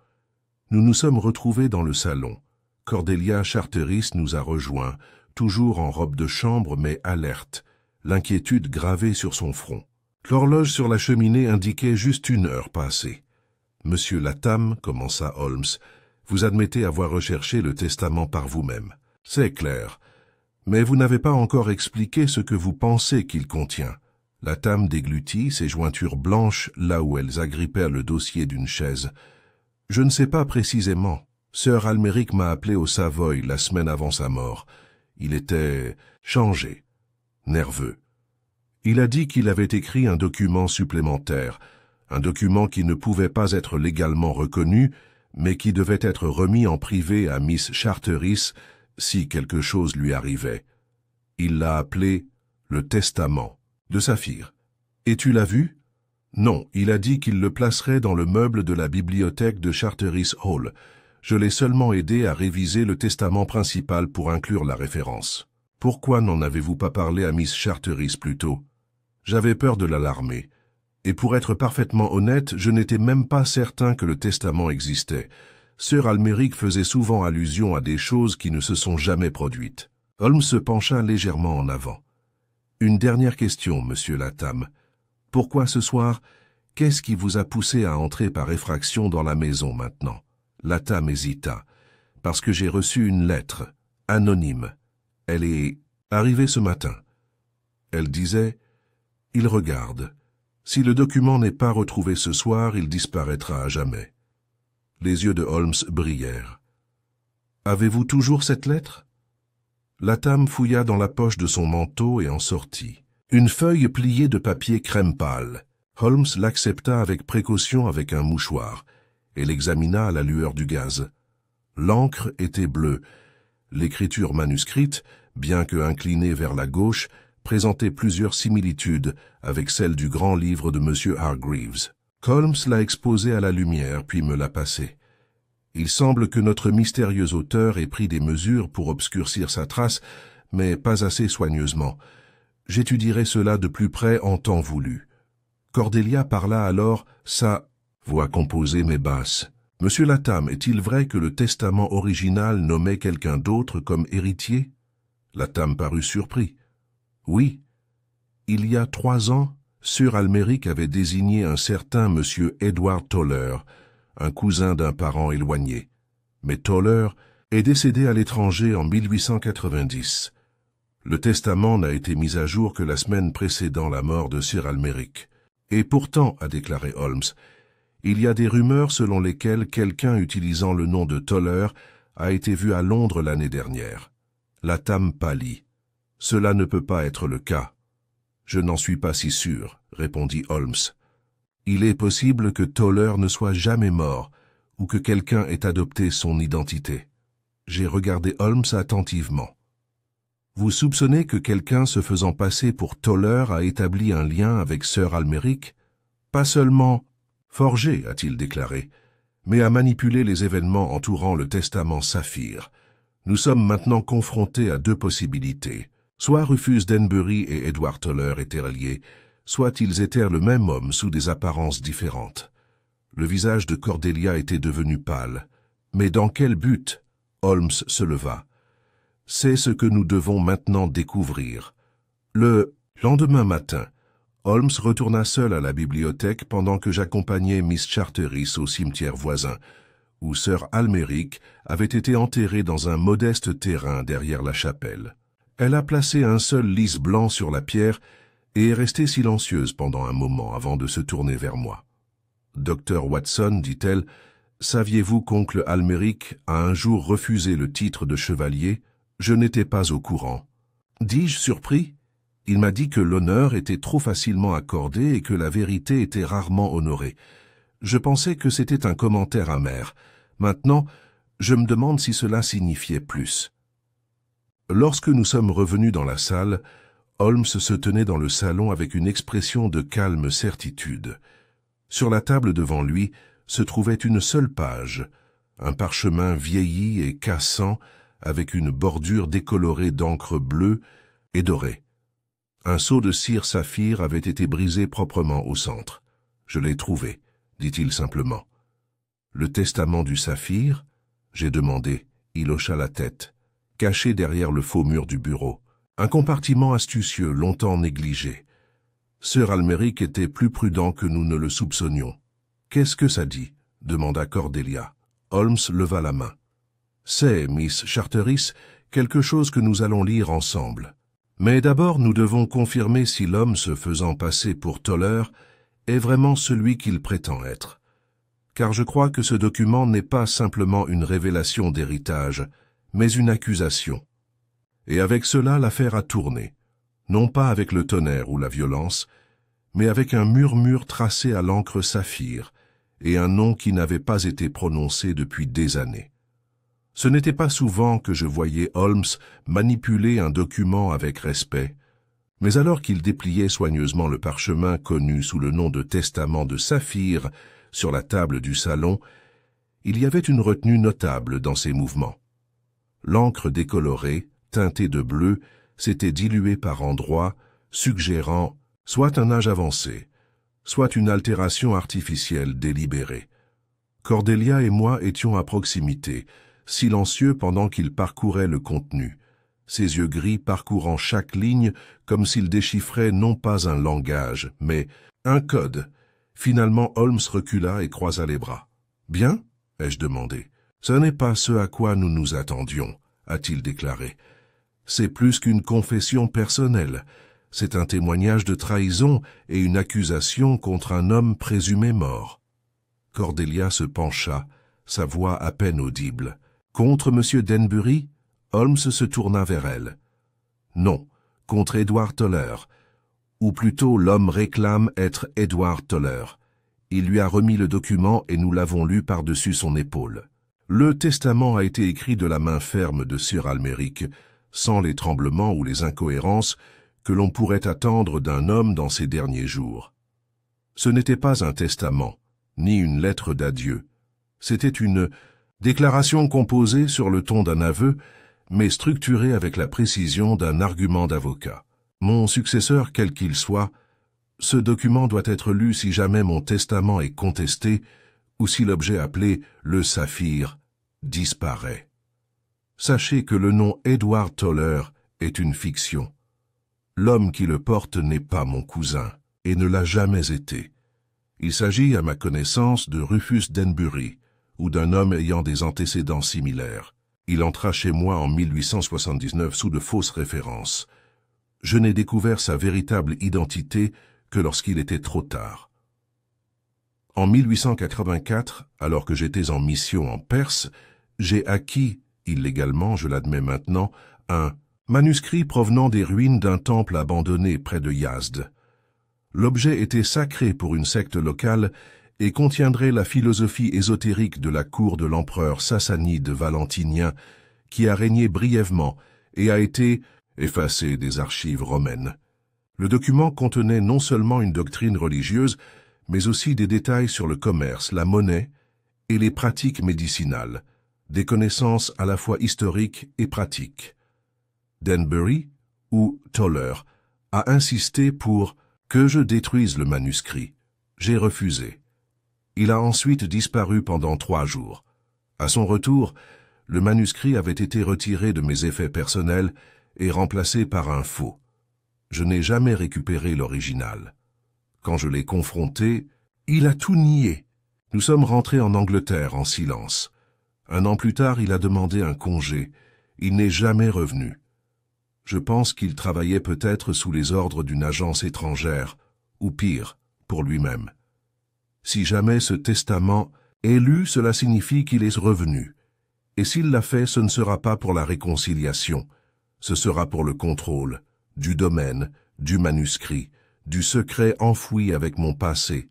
Nous nous sommes retrouvés dans le salon. Cordelia Charteris nous a rejoints, toujours en robe de chambre mais alerte, l'inquiétude gravée sur son front. L'horloge sur la cheminée indiquait juste 1 heure passée. « Monsieur Latham, » commença Holmes, « vous admettez avoir recherché le testament par vous-même. C'est clair. Mais vous n'avez pas encore expliqué ce que vous pensez qu'il contient. » Latham déglutit ses jointures blanches là où elles agrippèrent le dossier d'une chaise. « Je ne sais pas précisément. Sir Almeric m'a appelé au Savoy la semaine avant sa mort. Il était changé, nerveux. Il a dit qu'il avait écrit un document supplémentaire, un document qui ne pouvait pas être légalement reconnu, mais qui devait être remis en privé à Miss Charteris si quelque chose lui arrivait. Il l'a appelé le testament de Saphir. Et tu l'as vu? Non, il a dit qu'il le placerait dans le meuble de la bibliothèque de Charteris Hall. Je l'ai seulement aidé à réviser le testament principal pour inclure la référence. Pourquoi n'en avez-vous pas parlé à Miss Charteris plus tôt? J'avais peur de l'alarmer. Et pour être parfaitement honnête, je n'étais même pas certain que le testament existait. Sir Almeric faisait souvent allusion à des choses qui ne se sont jamais produites. Holmes se pencha légèrement en avant. Une dernière question, monsieur Latham. Pourquoi ce soir? Qu'est-ce qui vous a poussé à entrer par effraction dans la maison maintenant? Latham hésita. Parce que j'ai reçu une lettre, anonyme. Elle est arrivée ce matin. Elle disait « Il regarde. Si le document n'est pas retrouvé ce soir, il disparaîtra à jamais. » Les yeux de Holmes brillèrent. « Avez-vous toujours cette lettre ?» Latham fouilla dans la poche de son manteau et en sortit. Une feuille pliée de papier crème pâle. Holmes l'accepta avec précaution avec un mouchoir et l'examina à la lueur du gaz. L'encre était bleue. L'écriture manuscrite, bien que inclinée vers la gauche, présentait plusieurs similitudes avec celle du grand livre de M. Hargreaves. Holmes l'a exposée à la lumière, puis me l'a passée. Il semble que notre mystérieux auteur ait pris des mesures pour obscurcir sa trace, mais pas assez soigneusement. J'étudierai cela de plus près en temps voulu. Cordelia parla alors, sa voix composée mais basse. « Monsieur Latham, est-il vrai que le testament original nommait quelqu'un d'autre comme héritier ?» Latham parut surpris. « Oui. Il y a 3 ans, Sir Almeric avait désigné un certain monsieur Edward Toller, un cousin d'un parent éloigné. Mais Toller est décédé à l'étranger en 1890. Le testament n'a été mis à jour que la semaine précédant la mort de Sir Almeric. Et pourtant, a déclaré Holmes, il y a des rumeurs selon lesquelles quelqu'un utilisant le nom de Toller a été vu à Londres l'année dernière. Latham pâlit. Cela ne peut pas être le cas. Je n'en suis pas si sûr, répondit Holmes. Il est possible que Toller ne soit jamais mort ou que quelqu'un ait adopté son identité. J'ai regardé Holmes attentivement. Vous soupçonnez que quelqu'un se faisant passer pour Toller a établi un lien avec Sir Almeric? Pas seulement forgé, a-t-il déclaré, mais a manipulé les événements entourant le testament Saphir. Nous sommes maintenant confrontés à deux possibilités. Soit Rufus Denbury et Edward Toller étaient reliés, soit ils étaient le même homme sous des apparences différentes. Le visage de Cordelia était devenu pâle. Mais dans quel but? Holmes se leva. C'est ce que nous devons maintenant découvrir. Le lendemain matin, Holmes retourna seul à la bibliothèque pendant que j'accompagnais Miss Charteris au cimetière voisin, où Sir Almeric avait été enterré dans un modeste terrain derrière la chapelle. Elle a placé un seul lys blanc sur la pierre et est restée silencieuse pendant un moment avant de se tourner vers moi. « Docteur Watson, dit-elle, saviez-vous qu'oncle Almeric a un jour refusé le titre de chevalier? Je n'étais pas au courant. » Dis-je surpris. Il m'a dit que l'honneur était trop facilement accordé et que la vérité était rarement honorée. Je pensais que c'était un commentaire amer. Maintenant, je me demande si cela signifiait plus. Lorsque nous sommes revenus dans la salle, Holmes se tenait dans le salon avec une expression de calme certitude. Sur la table devant lui se trouvait une seule page, un parchemin vieilli et cassant avec une bordure décolorée d'encre bleue et dorée. Un seau de cire saphir avait été brisé proprement au centre. « Je l'ai trouvé », dit-il simplement. « Le testament du saphir ?» j'ai demandé. Il hocha la tête. Caché derrière le faux mur du bureau. Un compartiment astucieux, longtemps négligé. Sir Almeric était plus prudent que nous ne le soupçonnions. « Qu'est-ce que ça dit ?» demanda Cordelia. Holmes leva la main. « C'est, Miss Charteris, quelque chose que nous allons lire ensemble. Mais d'abord nous devons confirmer si l'homme se faisant passer pour Toller est vraiment celui qu'il prétend être. Car je crois que ce document n'est pas simplement une révélation d'héritage, mais une accusation. Et avec cela, l'affaire a tourné, non pas avec le tonnerre ou la violence, mais avec un murmure tracé à l'encre saphir et un nom qui n'avait pas été prononcé depuis des années. Ce n'était pas souvent que je voyais Holmes manipuler un document avec respect, mais alors qu'il dépliait soigneusement le parchemin connu sous le nom de testament de Saphir sur la table du salon, il y avait une retenue notable dans ses mouvements. L'encre décolorée, teintée de bleu, s'était diluée par endroits, suggérant soit un âge avancé, soit une altération artificielle délibérée. Cordelia et moi étions à proximité, silencieux pendant qu'il parcourait le contenu, ses yeux gris parcourant chaque ligne comme s'il déchiffrait non pas un langage, mais un code. Finalement, Holmes recula et croisa les bras. « Bien ?» ai-je demandé. « Ce n'est pas ce à quoi nous nous attendions, » a-t-il déclaré. « C'est plus qu'une confession personnelle. C'est un témoignage de trahison et une accusation contre un homme présumé mort. » Cordelia se pencha, sa voix à peine audible. « Contre M. Denbury ?» Holmes se tourna vers elle. « Non, contre Edward Toller. Ou plutôt l'homme réclame être Edward Toller. Il lui a remis le document et nous l'avons lu par-dessus son épaule. Le testament a été écrit de la main ferme de Sir Almeric, sans les tremblements ou les incohérences que l'on pourrait attendre d'un homme dans ses derniers jours. Ce n'était pas un testament, ni une lettre d'adieu. C'était une déclaration composée sur le ton d'un aveu, mais structurée avec la précision d'un argument d'avocat. Mon successeur, quel qu'il soit, ce document doit être lu si jamais mon testament est contesté ou si l'objet appelé le saphir disparaît. Sachez que le nom Edward Toller est une fiction. L'homme qui le porte n'est pas mon cousin. et ne l'a jamais été. Il s'agit, à ma connaissance, de Rufus Denbury, ou d'un homme ayant des antécédents similaires. Il entra chez moi en 1879 sous de fausses références. Je n'ai découvert sa véritable identité que lorsqu'il était trop tard. En 1884, alors que j'étais en mission en Perse, j'ai acquis, illégalement, je l'admets maintenant, un manuscrit provenant des ruines d'un temple abandonné près de Yazd. L'objet était sacré pour une secte locale et contiendrait la philosophie ésotérique de la cour de l'empereur sassanide valentinien qui a régné brièvement et a été effacé des archives romaines. Le document contenait non seulement une doctrine religieuse, mais aussi des détails sur le commerce, la monnaie et les pratiques médicinales, des connaissances à la fois historiques et pratiques. Denbury, ou Toller, a insisté pour que je détruise le manuscrit. J'ai refusé. Il a ensuite disparu pendant 3 jours. À son retour, le manuscrit avait été retiré de mes effets personnels et remplacé par un faux. Je n'ai jamais récupéré l'original. Quand je l'ai confronté, il a tout nié. Nous sommes rentrés en Angleterre en silence. 1 an plus tard, il a demandé un congé. Il n'est jamais revenu. Je pense qu'il travaillait peut-être sous les ordres d'une agence étrangère, ou pire, pour lui-même. Si jamais ce testament est lu, cela signifie qu'il est revenu. Et s'il l'a fait, ce ne sera pas pour la réconciliation, ce sera pour le contrôle du domaine, du manuscrit, du secret enfoui avec mon passé.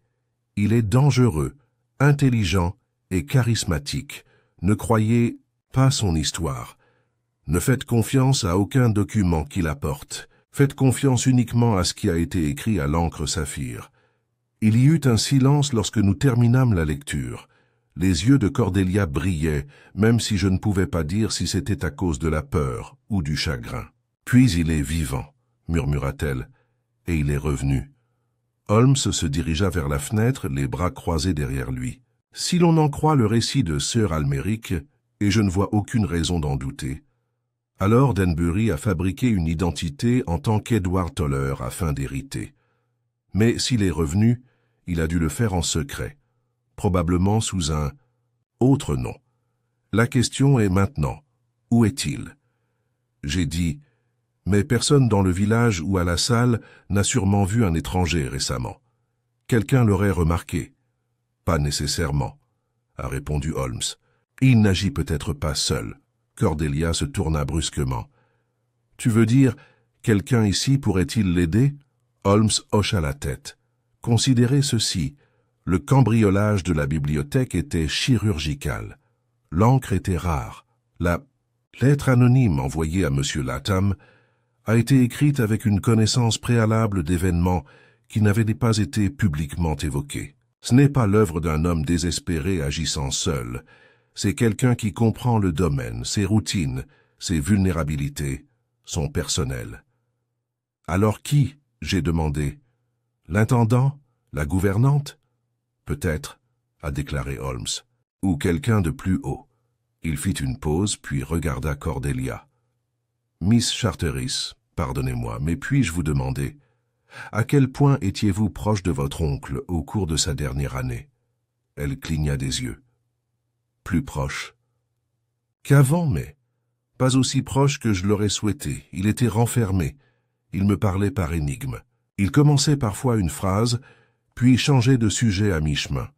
Il est dangereux, intelligent et charismatique. Ne croyez pas son histoire. Ne faites confiance à aucun document qu'il apporte. Faites confiance uniquement à ce qui a été écrit à l'encre saphir. Il y eut un silence lorsque nous terminâmes la lecture. Les yeux de Cordelia brillaient, même si je ne pouvais pas dire si c'était à cause de la peur ou du chagrin. « Puis il est vivant », murmura-t-elle, et il est revenu. Holmes se dirigea vers la fenêtre, les bras croisés derrière lui. Si l'on en croit le récit de Sir Almeric, et je ne vois aucune raison d'en douter, alors Denbury a fabriqué une identité en tant qu'Edward Toller afin d'hériter. Mais s'il est revenu, il a dû le faire en secret, probablement sous un autre nom. La question est maintenant, où est-il? J'ai dit, mais personne dans le village ou à la salle n'a sûrement vu un étranger récemment. Quelqu'un l'aurait remarqué. Pas nécessairement, a répondu Holmes. Il n'agit peut-être pas seul. Cordelia se tourna brusquement. Tu veux dire, quelqu'un ici pourrait-il l'aider? Holmes hocha la tête. Considérez ceci. Le cambriolage de la bibliothèque était chirurgical. L'encre était rare. La lettre anonyme envoyée à M. Latham a été écrite avec une connaissance préalable d'événements qui n'avaient pas été publiquement évoqués. Ce n'est pas l'œuvre d'un homme désespéré agissant seul. C'est quelqu'un qui comprend le domaine, ses routines, ses vulnérabilités, son personnel. Alors qui, j'ai demandé? L'intendant? La gouvernante? Peut-être, a déclaré Holmes, ou quelqu'un de plus haut. Il fit une pause, puis regarda Cordelia. Miss Charteris, pardonnez-moi, mais puis-je vous demander, à quel point étiez-vous proche de votre oncle au cours de sa dernière année? Elle cligna des yeux. Plus proche. Qu'avant, mais pas aussi proche que je l'aurais souhaité. Il était renfermé. Il me parlait par énigme. Il commençait parfois une phrase, puis changeait de sujet à mi-chemin.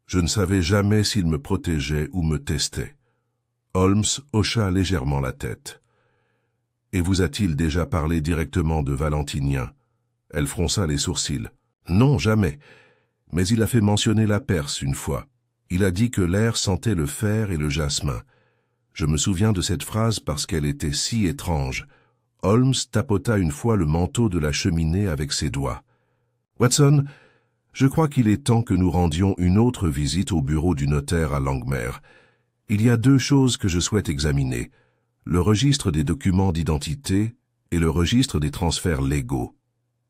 Je ne savais jamais s'il me protégeait ou me testait. Holmes hocha légèrement la tête. Et vous a-t-il déjà parlé directement de Valentinien? Elle fronça les sourcils. Non, jamais. Mais il a fait mentionner la Perse une fois. Il a dit que l'air sentait le fer et le jasmin. Je me souviens de cette phrase parce qu'elle était si étrange. Holmes tapota une fois le manteau de la cheminée avec ses doigts. Watson, je crois qu'il est temps que nous rendions une autre visite au bureau du notaire à Langmere. Il y a 2 choses que je souhaite examiner. Le registre des documents d'identité et le registre des transferts légaux.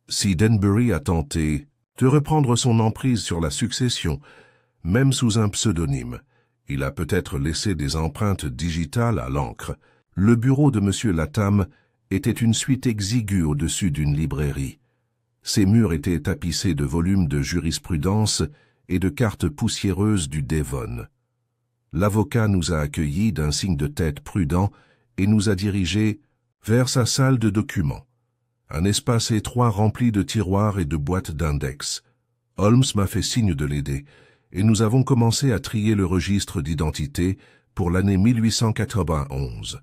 Si Denbury a tenté de reprendre son emprise sur la succession, même sous un pseudonyme, il a peut-être laissé des empreintes digitales à l'encre. Le bureau de M. Latham était une suite exiguë au-dessus d'une librairie. Ces murs étaient tapissés de volumes de jurisprudence et de cartes poussiéreuses du Devon. L'avocat nous a accueillis d'un signe de tête prudent et nous a dirigés vers sa salle de documents. Un espace étroit rempli de tiroirs et de boîtes d'index. Holmes m'a fait signe de l'aider, et nous avons commencé à trier le registre d'identité pour l'année 1891.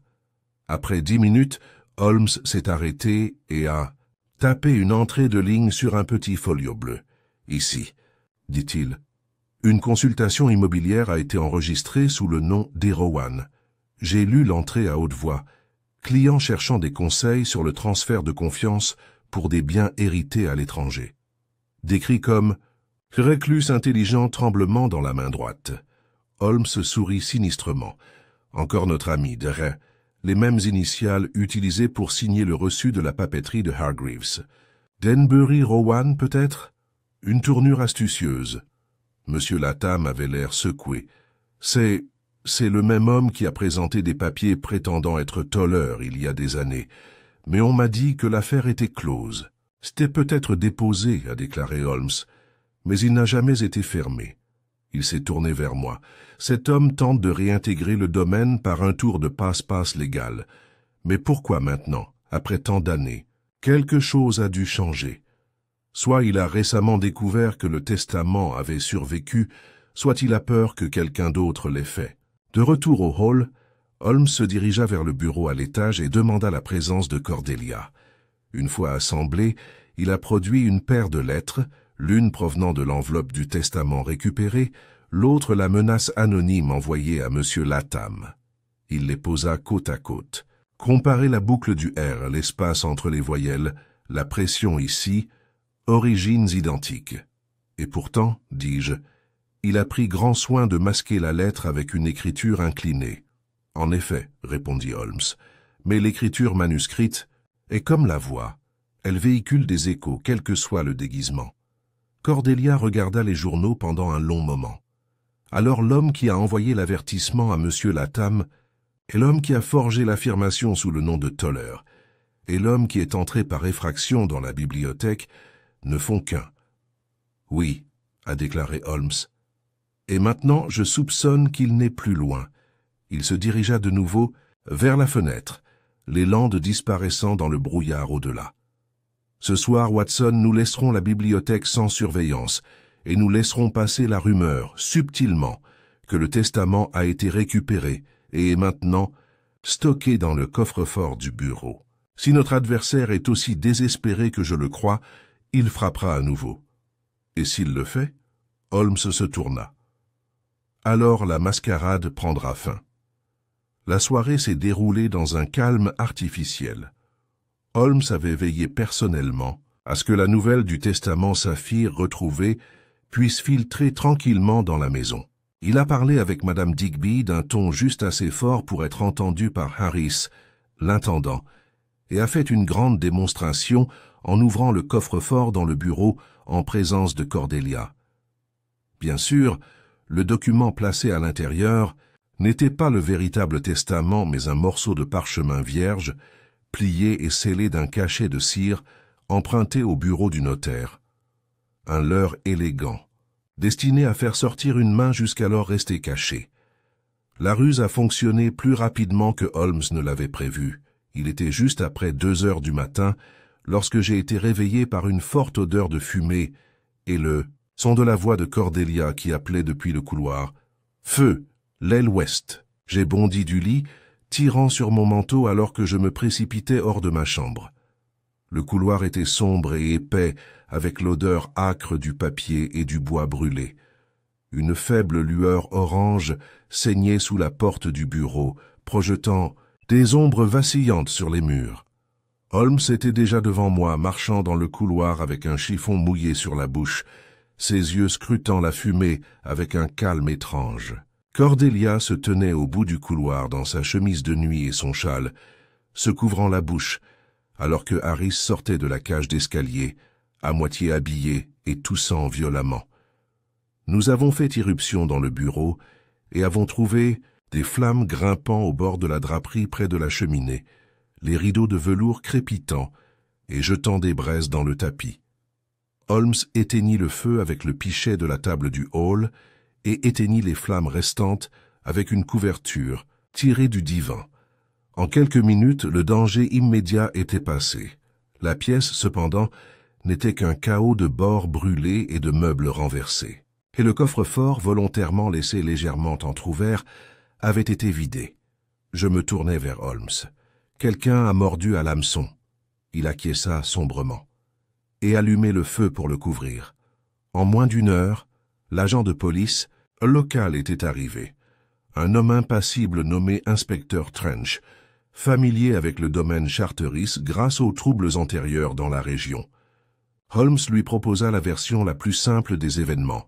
Après 10 minutes, Holmes s'est arrêté et a tapé une entrée de ligne sur un petit folio bleu. « Ici », dit-il. Une consultation immobilière a été enregistrée sous le nom d'Errowan. J'ai lu l'entrée à haute voix. Client cherchant des conseils sur le transfert de confiance pour des biens hérités à l'étranger. Décrit comme « reclus intelligent tremblement dans la main droite ». Holmes sourit sinistrement. Encore notre ami, Dere, les mêmes initiales utilisées pour signer le reçu de la papeterie de Hargreaves. Denbury Rowan, peut-être? Une tournure astucieuse. Monsieur Latham avait l'air secoué. C'est le même homme qui a présenté des papiers prétendant être Toller il y a des années. Mais on m'a dit que l'affaire était close. C'était peut-être déposé, a déclaré Holmes, mais il n'a jamais été fermé. Il s'est tourné vers moi. Cet homme tente de réintégrer le domaine par un tour de passe-passe légal. Mais pourquoi maintenant, après tant d'années? Quelque chose a dû changer. Soit il a récemment découvert que le testament avait survécu, soit il a peur que quelqu'un d'autre l'ait fait. De retour au hall, Holmes se dirigea vers le bureau à l'étage et demanda la présence de Cordelia. Une fois assemblée, il a produit une paire de lettres, l'une provenant de l'enveloppe du testament récupéré, l'autre la menace anonyme envoyée à M. Latham. Il les posa côte à côte. Comparez la boucle du R, l'espace entre les voyelles, la pression ici, origines identiques. Et pourtant, dis-je, il a pris grand soin de masquer la lettre avec une écriture inclinée. En effet, répondit Holmes, mais l'écriture manuscrite est comme la voix. Elle véhicule des échos, quel que soit le déguisement. Cordelia regarda les journaux pendant un long moment. Alors l'homme qui a envoyé l'avertissement à M. Latham et l'homme qui a forgé l'affirmation sous le nom de Toller et l'homme qui est entré par effraction dans la bibliothèque ne font qu'un. « Oui, » a déclaré Holmes. « Et maintenant je soupçonne qu'il n'est plus loin. » Il se dirigea de nouveau vers la fenêtre, les landes disparaissant dans le brouillard au-delà. « Ce soir, Watson, nous laisserons la bibliothèque sans surveillance et nous laisserons passer la rumeur, subtilement, que le testament a été récupéré et est maintenant stocké dans le coffre-fort du bureau. Si notre adversaire est aussi désespéré que je le crois, il frappera à nouveau. » Et s'il le fait, Holmes se tourna. Alors la mascarade prendra fin. La soirée s'est déroulée dans un calme artificiel. Holmes avait veillé personnellement à ce que la nouvelle du testament Saphir retrouvée puisse filtrer tranquillement dans la maison. Il a parlé avec Madame Digby d'un ton juste assez fort pour être entendu par Harris, l'intendant, et a fait une grande démonstration en ouvrant le coffre-fort dans le bureau en présence de Cordelia. Bien sûr, le document placé à l'intérieur n'était pas le véritable testament mais un morceau de parchemin vierge, plié et scellé d'un cachet de cire emprunté au bureau du notaire. Un leurre élégant, destiné à faire sortir une main jusqu'alors restée cachée. La ruse a fonctionné plus rapidement que Holmes ne l'avait prévu. Il était juste après 2 heures du matin lorsque j'ai été réveillé par une forte odeur de fumée et le son de la voix de Cordelia qui appelait depuis le couloir. « Feu, l'aile ouest !» J'ai bondi du lit, tirant sur mon manteau alors que je me précipitais hors de ma chambre. Le couloir était sombre et épais, avec l'odeur âcre du papier et du bois brûlé. Une faible lueur orange saignait sous la porte du bureau, projetant des ombres vacillantes sur les murs. Holmes était déjà devant moi, marchant dans le couloir avec un chiffon mouillé sur la bouche, ses yeux scrutant la fumée avec un calme étrange. Cordelia se tenait au bout du couloir dans sa chemise de nuit et son châle, se couvrant la bouche, alors que Harris sortait de la cage d'escalier, à moitié habillé et toussant violemment. Nous avons fait irruption dans le bureau et avons trouvé des flammes grimpant au bord de la draperie près de la cheminée, les rideaux de velours crépitant et jetant des braises dans le tapis. Holmes éteignit le feu avec le pichet de la table du hall et éteignit les flammes restantes avec une couverture tirée du divan. En quelques minutes, le danger immédiat était passé. La pièce, cependant, n'était qu'un chaos de bords brûlés et de meubles renversés. Et le coffre-fort, volontairement laissé légèrement entrouvert, avait été vidé. Je me tournai vers Holmes. Quelqu'un a mordu à l'hameçon. Il acquiesça sombrement. Et allumé le feu pour le couvrir. En moins d'une heure, l'agent de police local était arrivé. Un homme impassible nommé inspecteur Trench, familier avec le domaine Charteris grâce aux troubles antérieurs dans la région. Holmes lui proposa la version la plus simple des événements,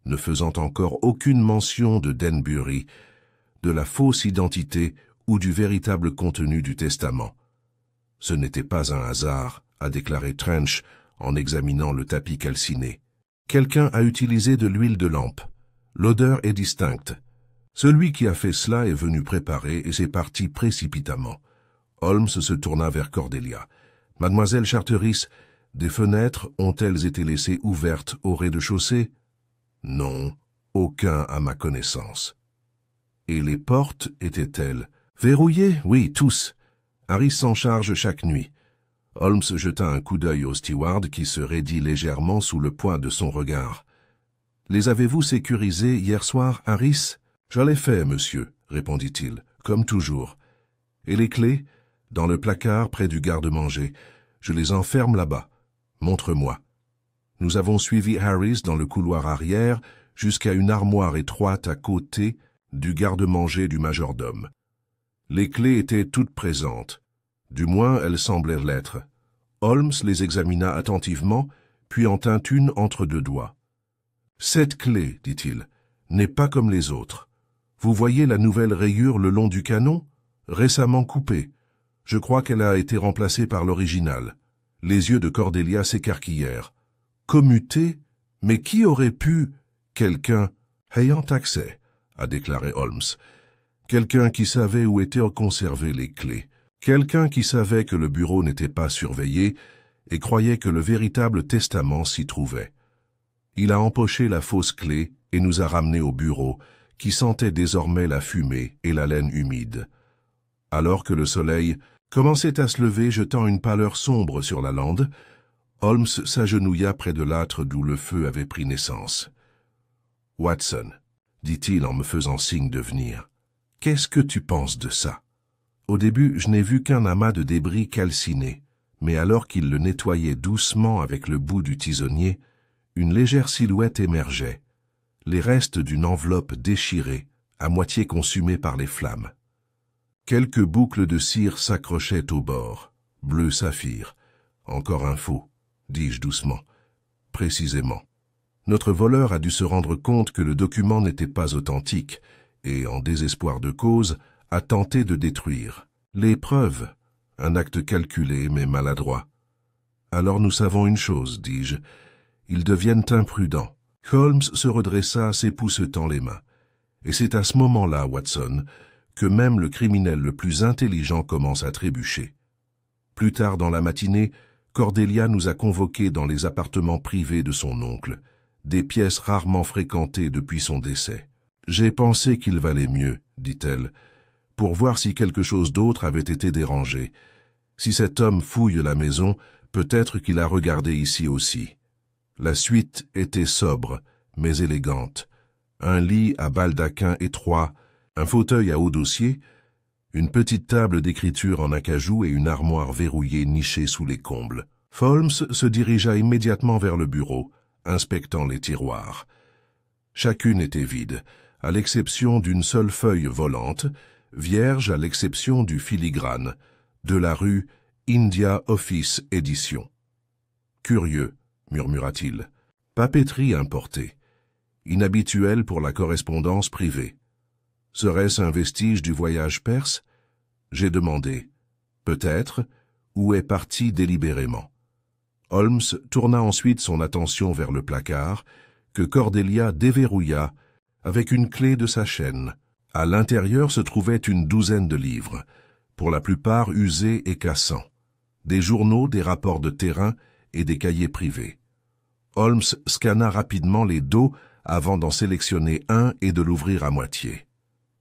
ne faisant encore aucune mention de Denbury, de la fausse identité ou du véritable contenu du testament. Ce n'était pas un hasard, a déclaré Trench en examinant le tapis calciné. Quelqu'un a utilisé de l'huile de lampe. L'odeur est distincte. Celui qui a fait cela est venu préparer et c'est parti précipitamment. Holmes se tourna vers Cordelia. « Mademoiselle Charteris, des fenêtres ont-elles été laissées ouvertes au rez-de-chaussée ?»« Non, aucun à ma connaissance. »« Et les portes étaient-elles verrouillées ?»« Oui, tous. Harris s'en charge chaque nuit. » Holmes jeta un coup d'œil au steward qui se raidit légèrement sous le poids de son regard. « Les avez-vous sécurisés hier soir, Harris ?»« Je l'ai fait, monsieur, » répondit-il, comme toujours. « Et les clés ?»« Dans le placard près du garde-manger. Je les enferme là-bas. Montre-moi. » Nous avons suivi Harris dans le couloir arrière jusqu'à une armoire étroite à côté du garde-manger du majordome. Les clés étaient toutes présentes. Du moins, elles semblaient l'être. Holmes les examina attentivement, puis en tint une entre deux doigts. « Cette clé, dit-il, n'est pas comme les autres. Vous voyez la nouvelle rayure le long du canon, récemment coupée. Je crois qu'elle a été remplacée par l'original. » Les yeux de Cordelia s'écarquillèrent. « Commutée? Mais qui aurait pu... »« Quelqu'un ayant accès, » a déclaré Holmes. « Quelqu'un qui savait où étaient conservées les clés. Quelqu'un qui savait que le bureau n'était pas surveillé et croyait que le véritable testament s'y trouvait. Il a empoché la fausse clé et nous a ramenés au bureau, qui sentait désormais la fumée et la laine humide. Alors que le soleil commençait à se lever, jetant une pâleur sombre sur la lande, Holmes s'agenouilla près de l'âtre d'où le feu avait pris naissance. « Watson, » dit-il en me faisant signe de venir, « qu'est-ce que tu penses de ça ?» Au début, je n'ai vu qu'un amas de débris calcinés, mais alors qu'il le nettoyait doucement avec le bout du tisonnier, une légère silhouette émergeait, les restes d'une enveloppe déchirée, à moitié consumée par les flammes. Quelques boucles de cire s'accrochaient au bord, bleu saphir. Encore un faux, dis-je doucement. Précisément. Notre voleur a dû se rendre compte que le document n'était pas authentique, et, en désespoir de cause, a tenté de détruire. Les preuves, un acte calculé mais maladroit. Alors nous savons une chose, dis-je, ils deviennent imprudents. Holmes se redressa, s'époussetant les mains. Et c'est à ce moment-là, Watson, que même le criminel le plus intelligent commence à trébucher. Plus tard dans la matinée, Cordelia nous a convoqués dans les appartements privés de son oncle, des pièces rarement fréquentées depuis son décès. « J'ai pensé qu'il valait mieux, » dit-elle, pour voir si quelque chose d'autre avait été dérangé. Si cet homme fouille la maison, peut-être qu'il a regardé ici aussi. La suite était sobre, mais élégante. Un lit à baldaquin étroit, un fauteuil à haut dossier, une petite table d'écriture en acajou et une armoire verrouillée nichée sous les combles. Holmes se dirigea immédiatement vers le bureau, inspectant les tiroirs. Chacune était vide, à l'exception d'une seule feuille volante, vierge à l'exception du filigrane, de la rue India Office Édition. « Curieux, » murmura-t-il. « Papeterie importée. Inhabituel pour la correspondance privée. Serait-ce un vestige du voyage perse? J'ai demandé. Peut-être, ou est parti délibérément. » Holmes tourna ensuite son attention vers le placard, que Cordelia déverrouilla avec une clé de sa chaîne. À l'intérieur se trouvait une douzaine de livres, pour la plupart usés et cassants, des journaux, des rapports de terrain et des cahiers privés. Holmes scanna rapidement les dos avant d'en sélectionner un et de l'ouvrir à moitié.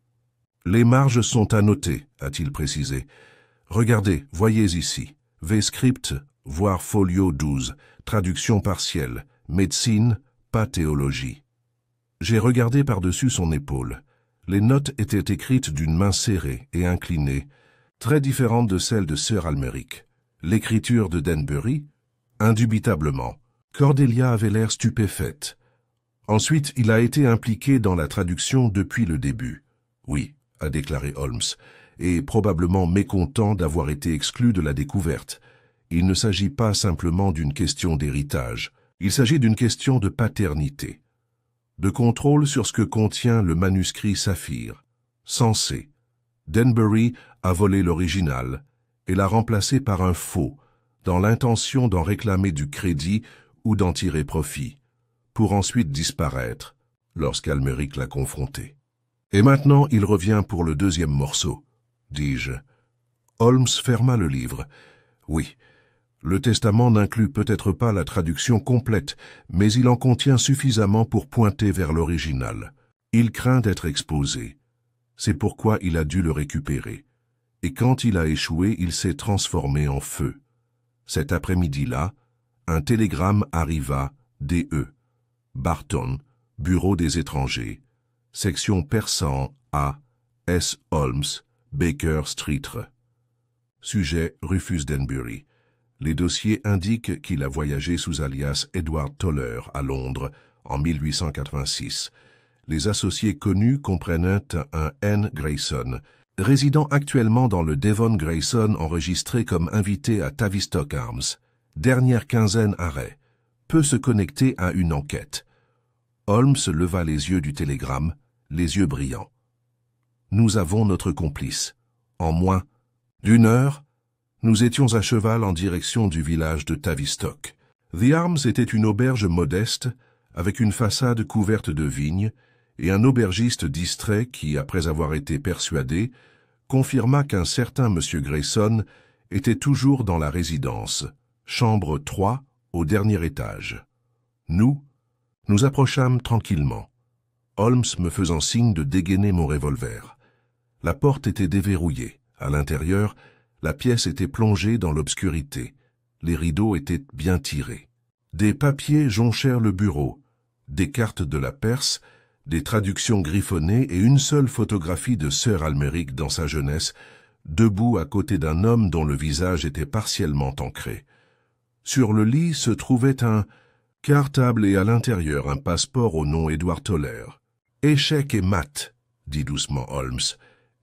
« Les marges sont annotées, a-t-il précisé. « Regardez, voyez ici. V-script, voire folio 12, traduction partielle, médecine, pas théologie. » J'ai regardé par-dessus son épaule. Les notes étaient écrites d'une main serrée et inclinée, très différente de celle de Sir Almeric. L'écriture de Denbury, indubitablement. Cordelia avait l'air stupéfaite. Ensuite, il a été impliqué dans la traduction depuis le début. Oui, a déclaré Holmes, et probablement mécontent d'avoir été exclu de la découverte. Il ne s'agit pas simplement d'une question d'héritage, il s'agit d'une question de paternité, de contrôle sur ce que contient le manuscrit Saphir. Censé. Denbury a volé l'original et l'a remplacé par un faux, dans l'intention d'en réclamer du crédit ou d'en tirer profit, pour ensuite disparaître lorsqu'Almeric l'a confronté. Et maintenant, il revient pour le deuxième morceau, dis-je. Holmes ferma le livre. Oui, le testament n'inclut peut-être pas la traduction complète, mais il en contient suffisamment pour pointer vers l'original. Il craint d'être exposé. C'est pourquoi il a dû le récupérer. Et quand il a échoué, il s'est transformé en feu. Cet après-midi-là, un télégramme arriva DE. Barton, Bureau des étrangers, section persan A, S. Holmes, Baker Street. Sujet Rufus Denbury. Les dossiers indiquent qu'il a voyagé sous alias Edward Toller à Londres en 1886. Les associés connus comprennent un N. Grayson, résidant actuellement dans le Devon Grayson enregistré comme invité à Tavistock Arms. Dernière quinzaine arrêt. Peut se connecter à une enquête. Holmes leva les yeux du télégramme, les yeux brillants. Nous avons notre complice. En moins d'une heure, nous étions à cheval en direction du village de Tavistock. The Arms était une auberge modeste, avec une façade couverte de vignes, et un aubergiste distrait qui, après avoir été persuadé, confirma qu'un certain M. Grayson était toujours dans la résidence, chambre 3, au dernier étage. Nous approchâmes tranquillement, Holmes me faisant signe de dégainer mon revolver. La porte était déverrouillée. À l'intérieur, la pièce était plongée dans l'obscurité. Les rideaux étaient bien tirés. Des papiers jonchèrent le bureau, des cartes de la Perse, des traductions griffonnées et une seule photographie de Sir Almeric dans sa jeunesse, debout à côté d'un homme dont le visage était partiellement ancré. Sur le lit se trouvait un cartable et à l'intérieur un passeport au nom Edward Toller. « Échec et mat », dit doucement Holmes,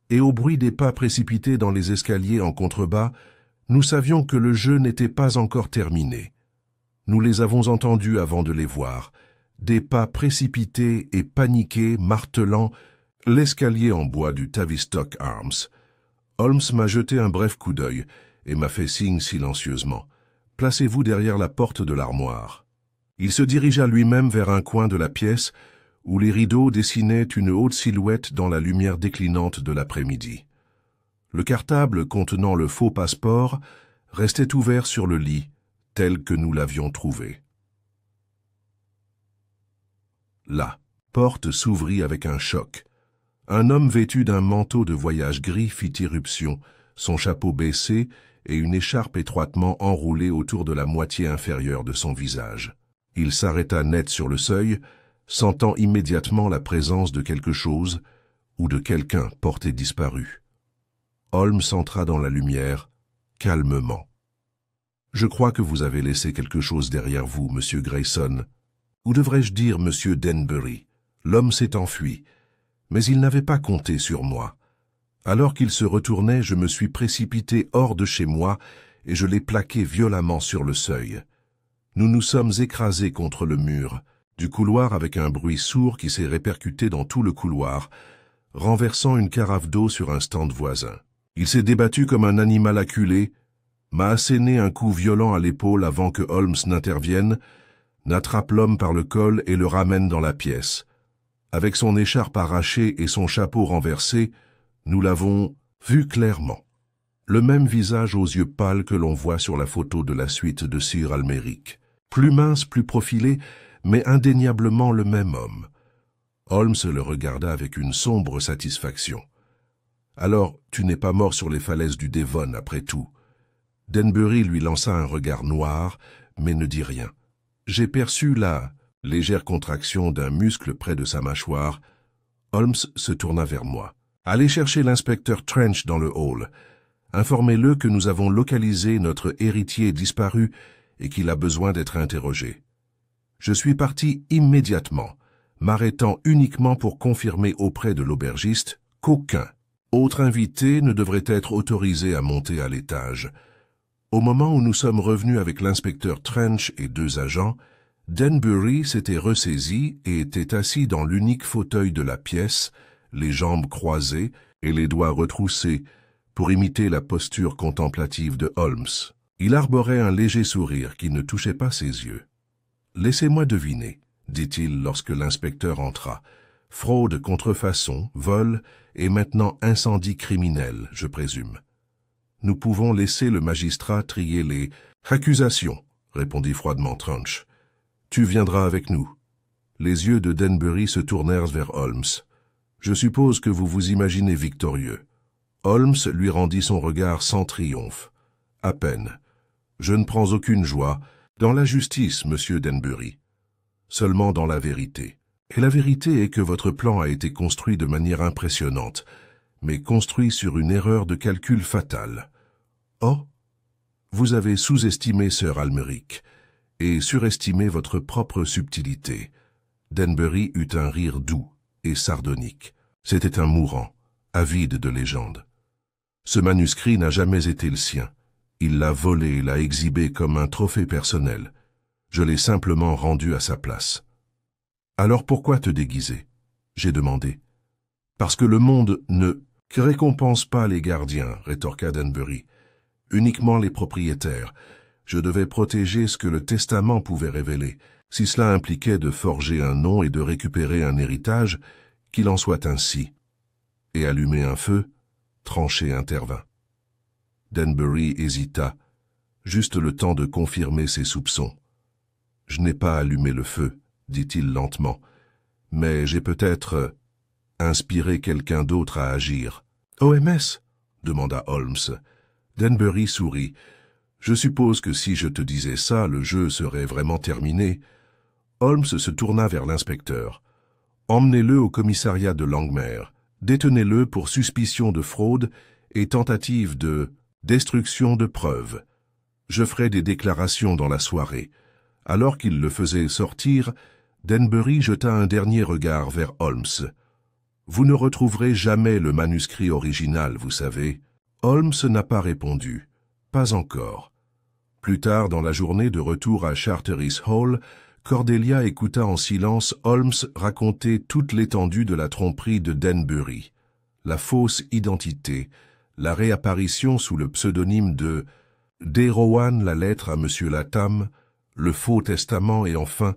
et au bruit des pas précipités dans les escaliers en contrebas, nous savions que le jeu n'était pas encore terminé. Nous les avons entendus avant de les voir, des pas précipités et paniqués martelant l'escalier en bois du Tavistock Arms. Holmes m'a jeté un bref coup d'œil et m'a fait signe silencieusement. « Placez-vous derrière la porte de l'armoire. » Il se dirigea lui-même vers un coin de la pièce où les rideaux dessinaient une haute silhouette dans la lumière déclinante de l'après-midi. Le cartable contenant le faux passeport restait ouvert sur le lit, tel que nous l'avions trouvé. La porte s'ouvrit avec un choc. Un homme vêtu d'un manteau de voyage gris fit irruption, son chapeau baissé et une écharpe étroitement enroulée autour de la moitié inférieure de son visage. Il s'arrêta net sur le seuil, sentant immédiatement la présence de quelque chose ou de quelqu'un porté disparu. Holmes entra dans la lumière, calmement. « Je crois que vous avez laissé quelque chose derrière vous, Monsieur Grayson. Ou devrais-je dire Monsieur Denbury. L'homme s'est enfui, mais il n'avait pas compté sur moi. Alors qu'il se retournait, je me suis précipité hors de chez moi et je l'ai plaqué violemment sur le seuil. Nous nous sommes écrasés contre le mur, du couloir avec un bruit sourd qui s'est répercuté dans tout le couloir, renversant une carafe d'eau sur un stand voisin. Il s'est débattu comme un animal acculé, m'a asséné un coup violent à l'épaule avant que Holmes n'intervienne, n'attrape l'homme par le col et le ramène dans la pièce. Avec son écharpe arrachée et son chapeau renversé, nous l'avons vu clairement. Le même visage aux yeux pâles que l'on voit sur la photo de la suite de Sir Almeric. plus mince, plus profilé, mais indéniablement le même homme. Holmes le regarda avec une sombre satisfaction. « Alors, tu n'es pas mort sur les falaises du Devon, après tout. » Denbury lui lança un regard noir, mais ne dit rien. J'ai perçu la légère contraction d'un muscle près de sa mâchoire. Holmes se tourna vers moi. « Allez chercher l'inspecteur Trench dans le hall. Informez-le que nous avons localisé notre héritier disparu et qu'il a besoin d'être interrogé. » Je suis parti immédiatement, m'arrêtant uniquement pour confirmer auprès de l'aubergiste qu'aucun autre invité ne devrait être autorisé à monter à l'étage. Au moment où nous sommes revenus avec l'inspecteur Trench et 2 agents, Denbury s'était ressaisi et était assis dans l'unique fauteuil de la pièce, les jambes croisées et les doigts retroussés, pour imiter la posture contemplative de Holmes. Il arborait un léger sourire qui ne touchait pas ses yeux. « Laissez-moi deviner, » dit-il lorsque l'inspecteur entra. « Fraude, contrefaçon, vol et maintenant incendie criminel, je présume. » « Nous pouvons laisser le magistrat trier les accusations, » répondit froidement Trench. « Tu viendras avec nous. » Les yeux de Denbury se tournèrent vers Holmes. « Je suppose que vous vous imaginez victorieux. » Holmes lui rendit son regard sans triomphe. « À peine. Je ne prends aucune joie dans la justice, monsieur Denbury. Seulement dans la vérité. Et la vérité est que votre plan a été construit de manière impressionnante, mais construit sur une erreur de calcul fatale. Oh, vous avez sous-estimé Sir Almeric et surestimé votre propre subtilité. » Denbury eut un rire doux et sardonique. C'était un mourant, avide de légende. Ce manuscrit n'a jamais été le sien. Il l'a volé et l'a exhibé comme un trophée personnel. Je l'ai simplement rendu à sa place. « Alors pourquoi te déguiser ?» j'ai demandé. « Parce que le monde ne récompense pas les gardiens, » rétorqua Denbury. « Uniquement les propriétaires. Je devais protéger ce que le testament pouvait révéler. Si cela impliquait de forger un nom et de récupérer un héritage, qu'il en soit ainsi. » Et allumer un feu, Tranchet intervint. Denbury hésita, juste le temps de confirmer ses soupçons. « Je n'ai pas allumé le feu, » dit-il lentement, « mais j'ai peut-être inspiré quelqu'un d'autre à agir. »« OMS » demanda Holmes. Denbury sourit. « Je suppose que si je te disais ça, le jeu serait vraiment terminé. » Holmes se tourna vers l'inspecteur. « Emmenez-le au commissariat de Langmer. Détenez-le pour suspicion de fraude et tentative de destruction de preuves. Je ferai des déclarations dans la soirée. » Alors qu'il le faisait sortir, Denbury jeta un dernier regard vers Holmes. « Vous ne retrouverez jamais le manuscrit original, vous savez. » Holmes n'a pas répondu. Pas encore. Plus tard dans la journée de retour à Charteris Hall, Cordelia écouta en silence Holmes raconter toute l'étendue de la tromperie de Denbury. La fausse identité, la réapparition sous le pseudonyme de D. Rowan, la lettre à M. Latham, le faux testament et enfin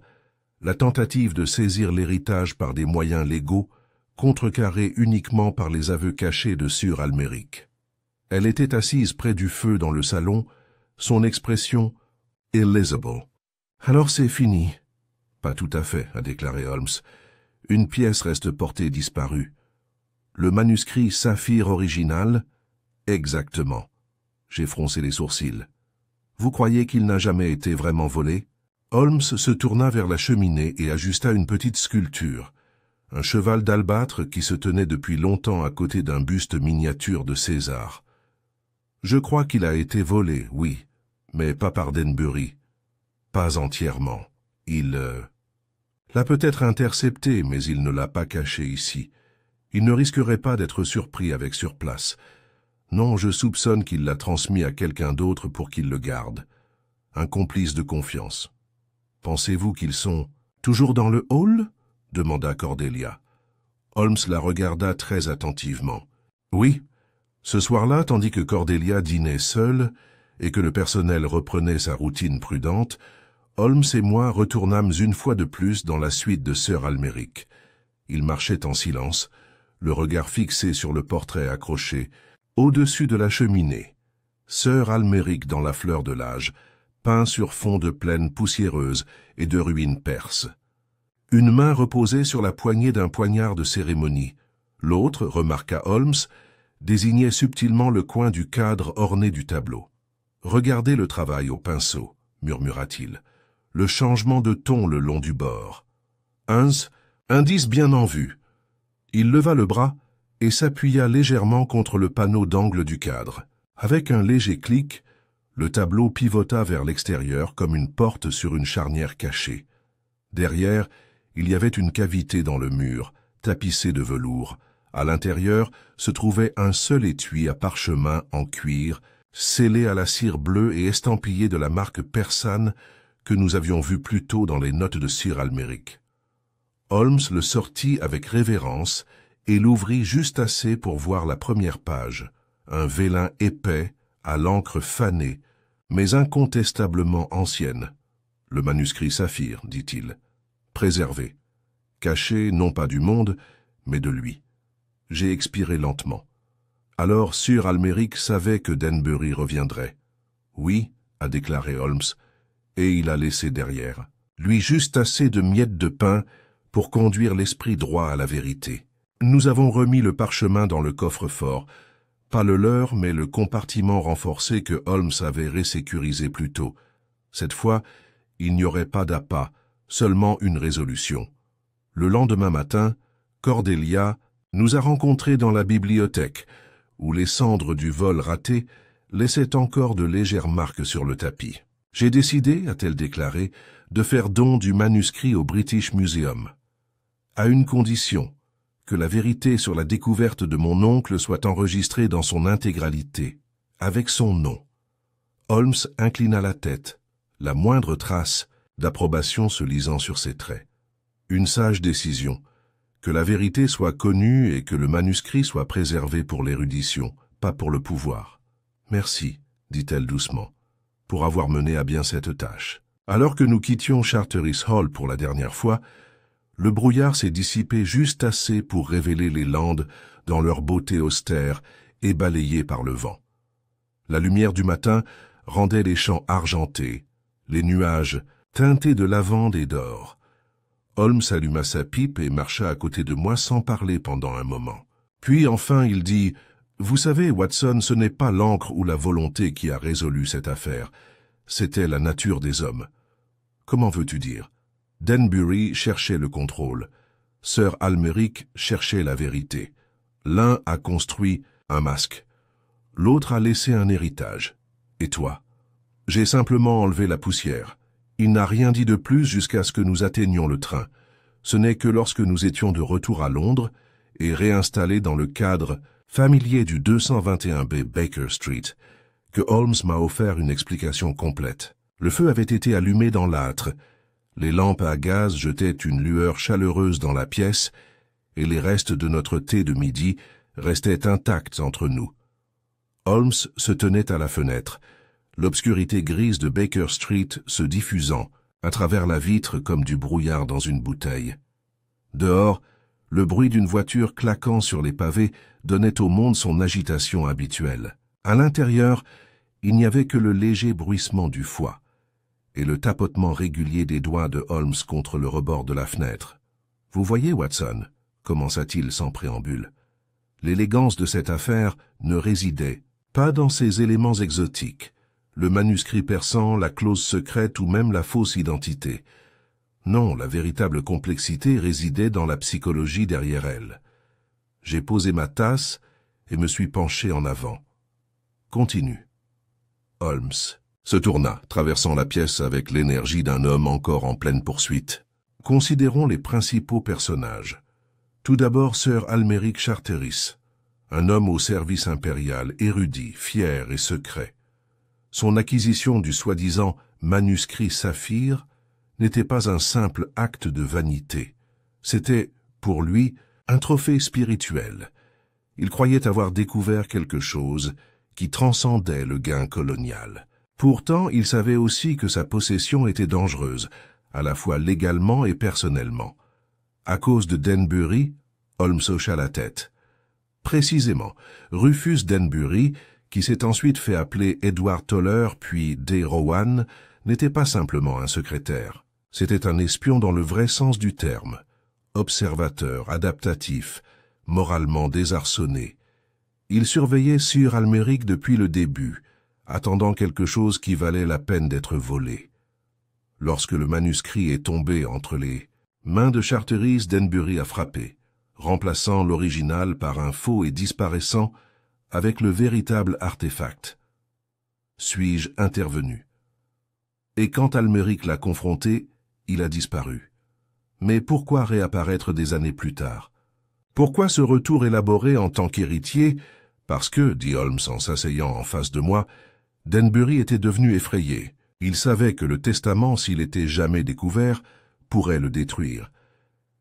la tentative de saisir l'héritage par des moyens légaux, contrecarrés uniquement par les aveux cachés de Sir Almeric. Elle était assise près du feu dans le salon, son expression « illisible ». « Alors c'est fini. »« Pas tout à fait, » a déclaré Holmes. « Une pièce reste portée disparue. »« Le manuscrit saphir original ?»« Exactement. » J'ai froncé les sourcils. « Vous croyez qu'il n'a jamais été vraiment volé ?» Holmes se tourna vers la cheminée et ajusta une petite sculpture, un cheval d'albâtre qui se tenait depuis longtemps à côté d'un buste miniature de César. « Je crois qu'il a été volé, oui, mais pas par Denbury. Pas entièrement. Il l'a peut-être intercepté, mais il ne l'a pas caché ici. Il ne risquerait pas d'être surpris avec sur place. Non, je soupçonne qu'il l'a transmis à quelqu'un d'autre pour qu'il le garde. Un complice de confiance. Pensez-vous qu'ils sont toujours dans le hall ?» demanda Cordelia. Holmes la regarda très attentivement. « Oui. » Ce soir-là, tandis que Cordelia dînait seule et que le personnel reprenait sa routine prudente, Holmes et moi retournâmes une fois de plus dans la suite de Sir Almeric. Il marchait en silence, le regard fixé sur le portrait accroché, au-dessus de la cheminée. Sir Almeric dans la fleur de l'âge, peint sur fond de plaine poussiéreuse et de ruines perses. Une main reposait sur la poignée d'un poignard de cérémonie. L'autre, remarqua Holmes, désignait subtilement le coin du cadre orné du tableau. « Regardez le travail au pinceau », murmura-t-il. « Le changement de ton le long du bord. »« Hans, indice bien en vue. » Il leva le bras et s'appuya légèrement contre le panneau d'angle du cadre. Avec un léger clic, le tableau pivota vers l'extérieur comme une porte sur une charnière cachée. Derrière, il y avait une cavité dans le mur, tapissée de velours. À l'intérieur se trouvait un seul étui à parchemin en cuir, scellé à la cire bleue et estampillé de la marque persane que nous avions vue plus tôt dans les notes de Sir Almeric. Holmes le sortit avec révérence et l'ouvrit juste assez pour voir la première page, un vélin épais, à l'encre fanée, mais incontestablement ancienne. « Le manuscrit Saphir, dit-il, préservé, caché non pas du monde, mais de lui. » J'ai expiré lentement. Alors Sir Almeric savait que Denbury reviendrait. « Oui, » a déclaré Holmes, et il a laissé derrière lui juste assez de miettes de pain pour conduire l'esprit droit à la vérité. Nous avons remis le parchemin dans le coffre-fort, pas le leur, mais le compartiment renforcé que Holmes avait résécurisé plus tôt. Cette fois, il n'y aurait pas d'appât, seulement une résolution. Le lendemain matin, Cordelia nous a rencontrés dans la bibliothèque, où les cendres du vol raté laissaient encore de légères marques sur le tapis. « J'ai décidé, a-t-elle déclaré, de faire don du manuscrit au British Museum, à une condition, que la vérité sur la découverte de mon oncle soit enregistrée dans son intégralité, avec son nom. » Holmes inclina la tête, la moindre trace d'approbation se lisant sur ses traits. Une sage décision, que la vérité soit connue et que le manuscrit soit préservé pour l'érudition, pas pour le pouvoir. « Merci, » dit-elle doucement, « pour avoir mené à bien cette tâche. » Alors que nous quittions Charteris Hall pour la dernière fois, le brouillard s'est dissipé juste assez pour révéler les landes dans leur beauté austère et balayées par le vent. La lumière du matin rendait les champs argentés, les nuages teintés de lavande et d'or. Holmes alluma sa pipe et marcha à côté de moi sans parler pendant un moment. Puis enfin il dit « Vous savez, Watson, ce n'est pas l'encre ou la volonté qui a résolu cette affaire. C'était la nature des hommes. » « Comment veux-tu dire ? Denbury cherchait le contrôle. Sir Almeric cherchait la vérité. L'un a construit un masque. L'autre a laissé un héritage. Et toi ? J'ai simplement enlevé la poussière. Il n'a rien dit de plus jusqu'à ce que nous atteignions le train. Ce n'est que lorsque nous étions de retour à Londres et réinstallés dans le cadre familier du 221B Baker Street que Holmes m'a offert une explication complète. Le feu avait été allumé dans l'âtre, les lampes à gaz jetaient une lueur chaleureuse dans la pièce, et les restes de notre thé de midi restaient intacts entre nous. Holmes se tenait à la fenêtre, l'obscurité grise de Baker Street se diffusant à travers la vitre comme du brouillard dans une bouteille. Dehors, le bruit d'une voiture claquant sur les pavés donnait au monde son agitation habituelle. À l'intérieur, il n'y avait que le léger bruissement du foie et le tapotement régulier des doigts de Holmes contre le rebord de la fenêtre. « Vous voyez, Watson, » commença-t-il sans préambule, « l'élégance de cette affaire ne résidait pas dans ces éléments exotiques, le manuscrit persan, la clause secrète ou même la fausse identité. Non, la véritable complexité résidait dans la psychologie derrière elle. J'ai posé ma tasse et me suis penché en avant. Continue. » Holmes se tourna, traversant la pièce avec l'énergie d'un homme encore en pleine poursuite. Considérons les principaux personnages. Tout d'abord Sir Almeric Charteris, un homme au service impérial, érudit, fier et secret. Son acquisition du soi-disant manuscrit Saphir n'était pas un simple acte de vanité. C'était, pour lui, un trophée spirituel. Il croyait avoir découvert quelque chose qui transcendait le gain colonial. Pourtant, il savait aussi que sa possession était dangereuse, à la fois légalement et personnellement. À cause de Denbury, Holmes hocha la tête. Précisément, Rufus Denbury, qui s'est ensuite fait appeler Edward Toller puis D. Rowan, n'était pas simplement un secrétaire. C'était un espion dans le vrai sens du terme. Observateur, adaptatif, moralement désarçonné. Il surveillait Sir Almeric depuis le début, attendant quelque chose qui valait la peine d'être volé. Lorsque le manuscrit est tombé entre les mains de Charteris, Denbury a frappé, remplaçant l'original par un faux et disparaissant avec le véritable artefact. Suis-je intervenu? Et quand Almeric l'a confronté, il a disparu. Mais pourquoi réapparaître des années plus tard? Pourquoi ce retour élaboré en tant qu'héritier? Parce que, dit Holmes en s'asseyant en face de moi, Denbury était devenu effrayé. Il savait que le testament, s'il était jamais découvert, pourrait le détruire.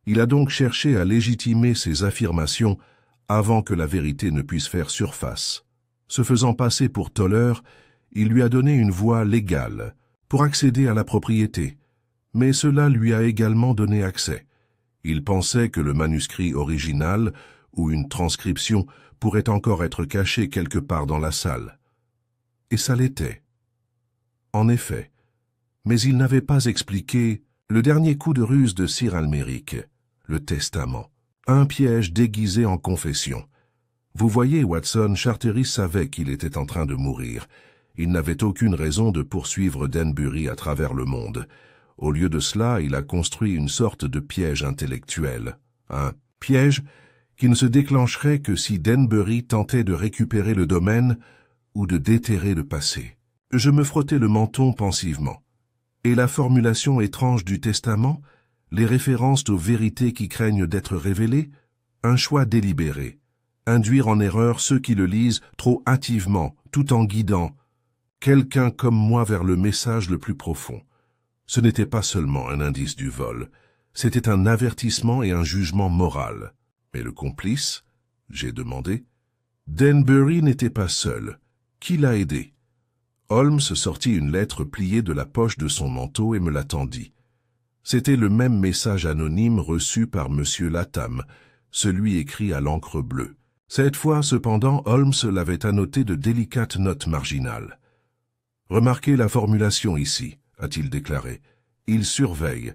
Il a donc cherché à légitimer ses affirmations avant que la vérité ne puisse faire surface. Se faisant passer pour Toller, il lui a donné une voie légale pour accéder à la propriété, mais cela lui a également donné accès. Il pensait que le manuscrit original ou une transcription pourrait encore être caché quelque part dans la salle. Et ça l'était. En effet, mais il n'avait pas expliqué le dernier coup de ruse de Sir Almeric, le testament, un piège déguisé en confession. Vous voyez, Watson, Charteris savait qu'il était en train de mourir. Il n'avait aucune raison de poursuivre Denbury à travers le monde. Au lieu de cela, il a construit une sorte de piège intellectuel. Un piège qui ne se déclencherait que si Denbury tentait de récupérer le domaine ou de déterrer le passé. Je me frottais le menton pensivement. Et la formulation étrange du testament, les références aux vérités qui craignent d'être révélées, un choix délibéré, induire en erreur ceux qui le lisent trop hâtivement, tout en guidant quelqu'un comme moi vers le message le plus profond. Ce n'était pas seulement un indice du vol, c'était un avertissement et un jugement moral. Mais le complice, j'ai demandé. Denbury n'était pas seul. Qui l'a aidé? Holmes sortit une lettre pliée de la poche de son manteau et me la tendit. C'était le même message anonyme reçu par M. Latham, celui écrit à l'encre bleue. Cette fois, cependant, Holmes l'avait annoté de délicates notes marginales. « Remarquez la formulation ici, » a-t-il déclaré. « Il surveille.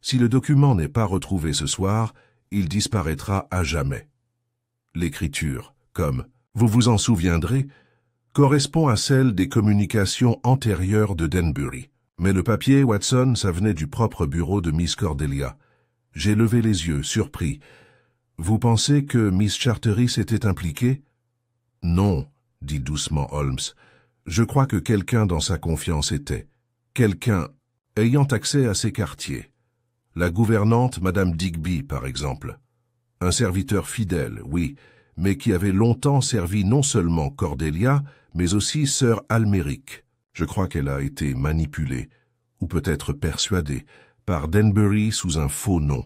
Si le document n'est pas retrouvé ce soir, il disparaîtra à jamais. » L'écriture, comme « vous vous en souviendrez », correspond à celle des communications antérieures de Denbury. Mais le papier, Watson, ça venait du propre bureau de Miss Cordelia. J'ai levé les yeux, surpris. Vous pensez que Miss Charteris était impliquée? Non, dit doucement Holmes. Je crois que quelqu'un dans sa confiance était. Quelqu'un ayant accès à ses quartiers. La gouvernante, Madame Digby, par exemple. Un serviteur fidèle, oui, mais qui avait longtemps servi non seulement Cordelia, mais aussi Sir Almeric. Je crois qu'elle a été manipulée, ou peut-être persuadée, par Denbury sous un faux nom.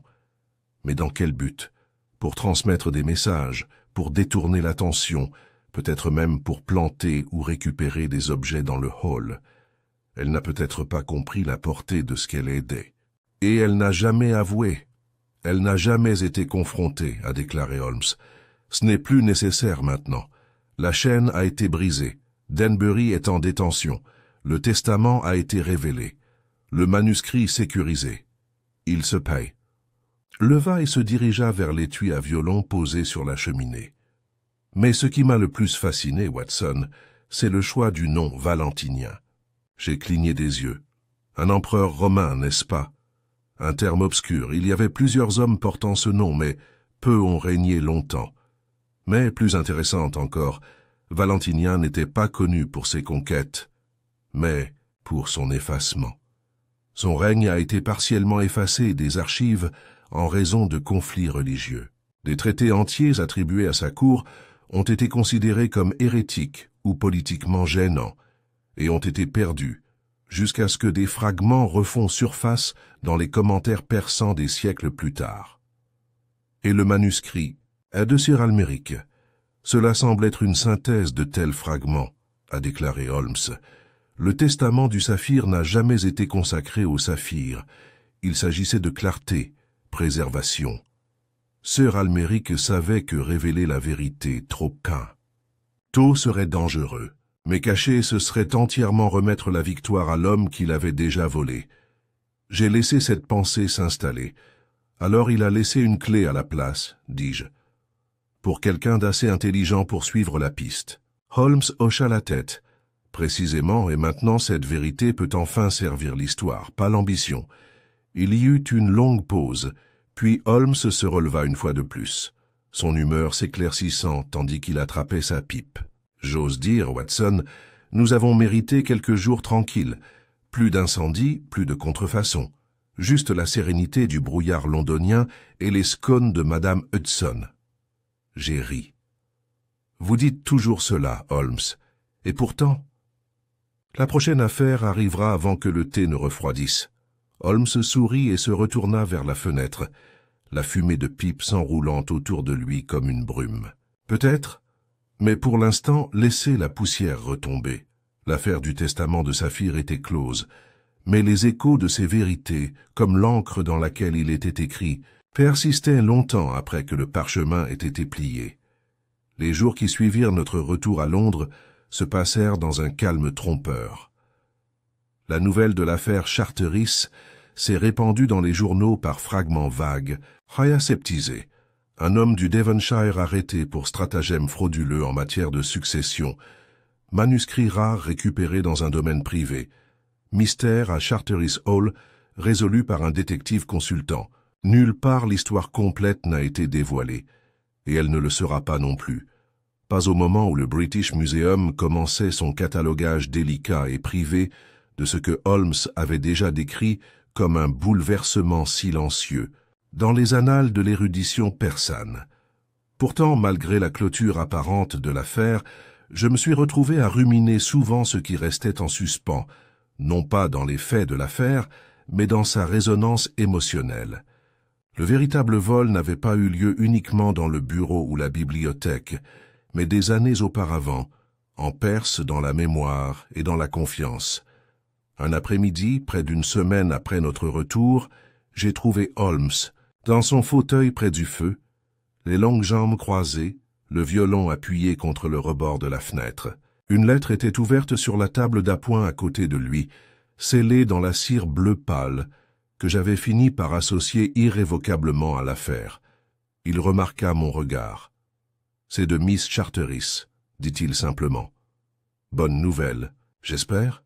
Mais dans quel but? Pour transmettre des messages, pour détourner l'attention, peut-être même pour planter ou récupérer des objets dans le hall. Elle n'a peut-être pas compris la portée de ce qu'elle aidait. Et elle n'a jamais avoué. Elle n'a jamais été confrontée, a déclaré Holmes. Ce n'est plus nécessaire maintenant. La chaîne a été brisée. Denbury est en détention. Le testament a été révélé. Le manuscrit sécurisé. Il se paye. Leva et se dirigea vers l'étui à violon posé sur la cheminée. Mais ce qui m'a le plus fasciné, Watson, c'est le choix du nom valentinien. J'ai cligné des yeux. Un empereur romain, n'est-ce pas? Un terme obscur. Il y avait plusieurs hommes portant ce nom, mais peu ont régné longtemps. Mais, plus intéressante encore, Valentinien n'était pas connu pour ses conquêtes, mais pour son effacement. Son règne a été partiellement effacé des archives en raison de conflits religieux. Des traités entiers attribués à sa cour ont été considérés comme hérétiques ou politiquement gênants et ont été perdus, jusqu'à ce que des fragments refont surface dans les commentaires persans des siècles plus tard. Et le manuscrit est de Sir Almeric. Cela semble être une synthèse de tels fragments, a déclaré Holmes. Le testament du saphir n'a jamais été consacré au saphir. Il s'agissait de clarté, préservation. Sir Almeric savait que révéler la vérité trop tôt serait dangereux. Mais cacher, ce serait entièrement remettre la victoire à l'homme qui l'avait déjà volée. J'ai laissé cette pensée s'installer. Alors il a laissé une clé à la place, dis-je. Pour quelqu'un d'assez intelligent pour suivre la piste. Holmes hocha la tête. Précisément, et maintenant cette vérité peut enfin servir l'histoire, pas l'ambition. Il y eut une longue pause, puis Holmes se releva une fois de plus, son humeur s'éclaircissant tandis qu'il attrapait sa pipe. J'ose dire, Watson, nous avons mérité quelques jours tranquilles. Plus d'incendies, plus de contrefaçons. Juste la sérénité du brouillard londonien et les scones de Madame Hudson. J'ai ri. Vous dites toujours cela, Holmes. Et pourtant... La prochaine affaire arrivera avant que le thé ne refroidisse. Holmes sourit et se retourna vers la fenêtre, la fumée de pipe s'enroulant autour de lui comme une brume. Peut-être, mais pour l'instant, laissez la poussière retomber. L'affaire du testament de Saphir était close, mais les échos de ces vérités, comme l'encre dans laquelle il était écrit, persistaient longtemps après que le parchemin ait été plié. Les jours qui suivirent notre retour à Londres se passèrent dans un calme trompeur. La nouvelle de l'affaire Charteris s'est répandue dans les journaux par fragments vagues, aseptisés. Un homme du Devonshire arrêté pour stratagème frauduleux en matière de succession, manuscrit rare récupéré dans un domaine privé, mystère à Charteris Hall résolu par un détective consultant. Nulle part l'histoire complète n'a été dévoilée, et elle ne le sera pas non plus. Pas au moment où le British Museum commençait son catalogage délicat et privé de ce que Holmes avait déjà décrit comme un bouleversement silencieux dans les annales de l'érudition persane. Pourtant, malgré la clôture apparente de l'affaire, je me suis retrouvé à ruminer souvent ce qui restait en suspens, non pas dans les faits de l'affaire, mais dans sa résonance émotionnelle. Le véritable vol n'avait pas eu lieu uniquement dans le bureau ou la bibliothèque, mais des années auparavant, en Perse dans la mémoire et dans la confiance. Un après-midi, près d'une semaine après notre retour, j'ai trouvé Holmes, dans son fauteuil près du feu, les longues jambes croisées, le violon appuyé contre le rebord de la fenêtre. Une lettre était ouverte sur la table d'appoint à côté de lui, scellée dans la cire bleu pâle, que j'avais fini par associer irrévocablement à l'affaire. Il remarqua mon regard. « C'est de Miss Charteris », dit-il simplement. « Bonne nouvelle, j'espère ?»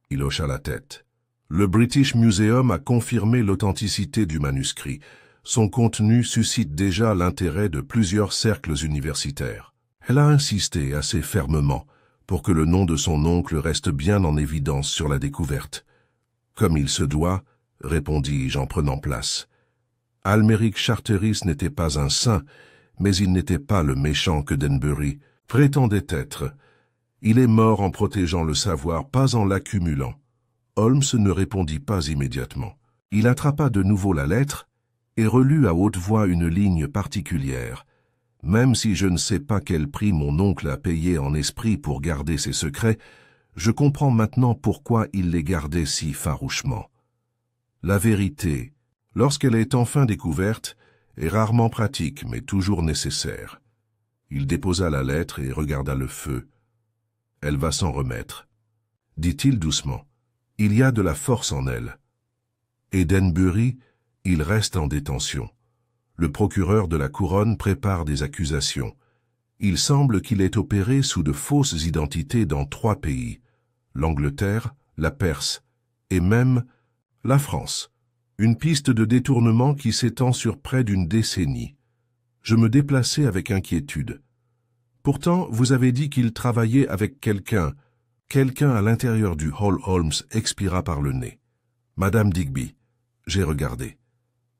Il hocha la tête. Le British Museum a confirmé l'authenticité du manuscrit. Son contenu suscite déjà l'intérêt de plusieurs cercles universitaires. Elle a insisté assez fermement pour que le nom de son oncle reste bien en évidence sur la découverte. Comme il se doit, répondis-je en prenant place. Almeric Charteris n'était pas un saint, mais il n'était pas le méchant que Denbury prétendait être. Il est mort en protégeant le savoir, pas en l'accumulant. Holmes ne répondit pas immédiatement. Il attrapa de nouveau la lettre et relut à haute voix une ligne particulière. Même si je ne sais pas quel prix mon oncle a payé en esprit pour garder ses secrets, je comprends maintenant pourquoi il les gardait si farouchement. La vérité, lorsqu'elle est enfin découverte, est rarement pratique, mais toujours nécessaire. Il déposa la lettre et regarda le feu. Elle va s'en remettre, dit-il doucement. Il y a de la force en elle. Et Denbury, il reste en détention. Le procureur de la couronne prépare des accusations. Il semble qu'il ait opéré sous de fausses identités dans 3 pays, l'Angleterre, la Perse et même la France. Une piste de détournement qui s'étend sur près d'une décennie. Je me déplaçais avec inquiétude. Pourtant, vous avez dit qu'il travaillait avec quelqu'un. Quelqu'un à l'intérieur du hall Holmes expira par le nez. Madame Digby. J'ai regardé.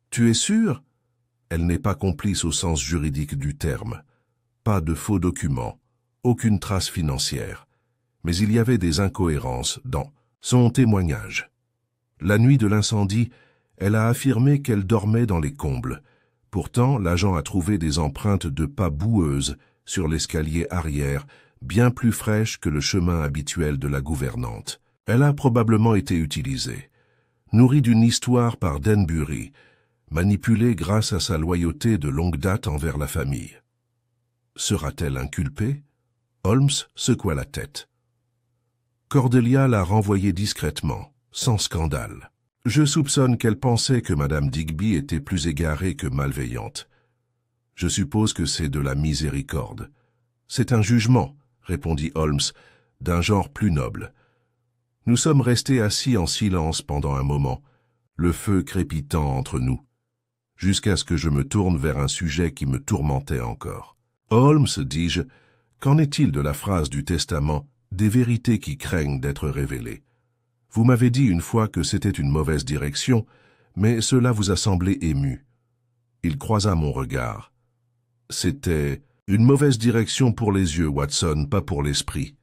Tu es sûr? Elle n'est pas complice au sens juridique du terme. Pas de faux documents, aucune trace financière. Mais il y avait des incohérences dans son témoignage. La nuit de l'incendie, elle a affirmé qu'elle dormait dans les combles. Pourtant, l'agent a trouvé des empreintes de pas boueuses sur l'escalier arrière, bien plus fraîches que le chemin habituel de la gouvernante. Elle a probablement été utilisée. Nourrie d'une histoire par Denbury, manipulée grâce à sa loyauté de longue date envers la famille. Sera-t-elle inculpée? Holmes secoua la tête. Cordelia l'a renvoyé discrètement, sans scandale. Je soupçonne qu'elle pensait que Madame Digby était plus égarée que malveillante. Je suppose que c'est de la miséricorde. C'est un jugement, répondit Holmes, d'un genre plus noble. Nous sommes restés assis en silence pendant un moment, le feu crépitant entre nous, jusqu'à ce que je me tourne vers un sujet qui me tourmentait encore. Holmes, dis-je, qu'en est-il de la phrase du testament « des vérités qui craignent d'être révélées » ? Vous m'avez dit une fois que c'était une mauvaise direction, mais cela vous a semblé ému. Il croisa mon regard. C'était une mauvaise direction pour les yeux, Watson, pas pour l'esprit.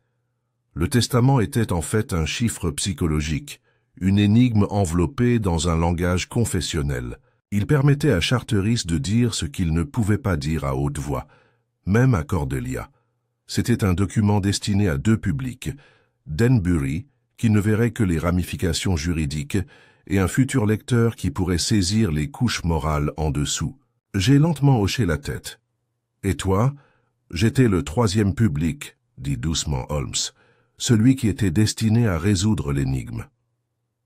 Le testament était en fait un chiffre psychologique, une énigme enveloppée dans un langage confessionnel. Il permettait à Charteris de dire ce qu'il ne pouvait pas dire à haute voix, même à Cordelia. C'était un document destiné à deux publics, Denbury, qui ne verrait que les ramifications juridiques, et un futur lecteur qui pourrait saisir les couches morales en dessous. J'ai lentement hoché la tête. « Et toi ?» ?»« J'étais le troisième public, » dit doucement Holmes, « celui qui était destiné à résoudre l'énigme.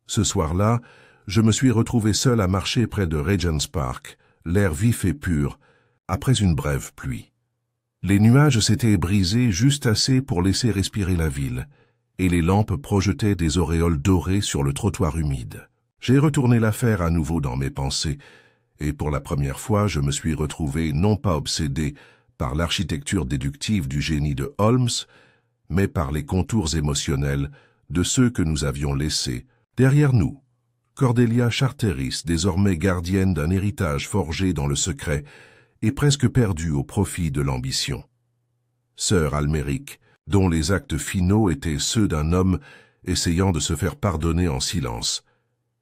Ce soir-là, je me suis retrouvé seul à marcher près de Regent's Park, l'air vif et pur, après une brève pluie. Les nuages s'étaient brisés juste assez pour laisser respirer la ville, et les lampes projetaient des auréoles dorées sur le trottoir humide. J'ai retourné l'affaire à nouveau dans mes pensées, et pour la première fois je me suis retrouvé non pas obsédé par l'architecture déductive du génie de Holmes, mais par les contours émotionnels de ceux que nous avions laissés derrière nous. Cordelia Charteris, désormais gardienne d'un héritage forgé dans le secret et presque perdue au profit de l'ambition. Sœur Alméric, dont les actes finaux étaient ceux d'un homme essayant de se faire pardonner en silence,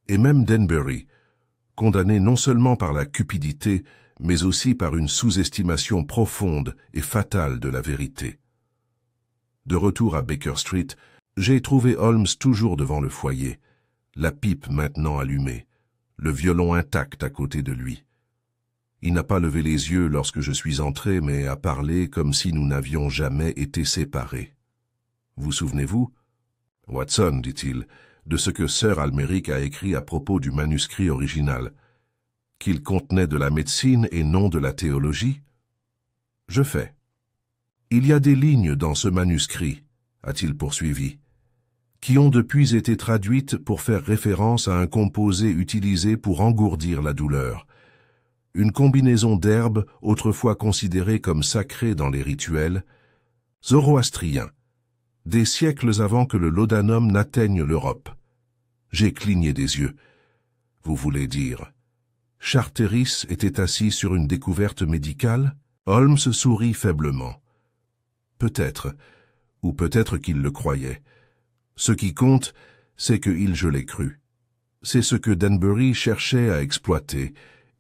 et même Denbury, condamné non seulement par la cupidité, mais aussi par une sous-estimation profonde et fatale de la vérité. De retour à Baker Street, j'ai trouvé Holmes toujours devant le foyer, la pipe maintenant allumée, le violon intact à côté de lui. Il n'a pas levé les yeux lorsque je suis entré, mais a parlé comme si nous n'avions jamais été séparés. « Vous souvenez-vous, Watson, dit-il, de ce que Sir Alméric a écrit à propos du manuscrit original, qu'il contenait de la médecine et non de la théologie ? Je fais. Il y a des lignes dans ce manuscrit, a-t-il poursuivi, qui ont depuis été traduites pour faire référence à un composé utilisé pour engourdir la douleur. Une combinaison d'herbes autrefois considérées comme sacrées dans les rituels, zoroastriens, des siècles avant que le laudanum n'atteigne l'Europe. J'ai cligné des yeux. Vous voulez dire, Charteris était assis sur une découverte médicale ? Holmes sourit faiblement. Peut-être, ou peut-être qu'il le croyait. Ce qui compte, c'est que je l'ai cru. C'est ce que Denbury cherchait à exploiter,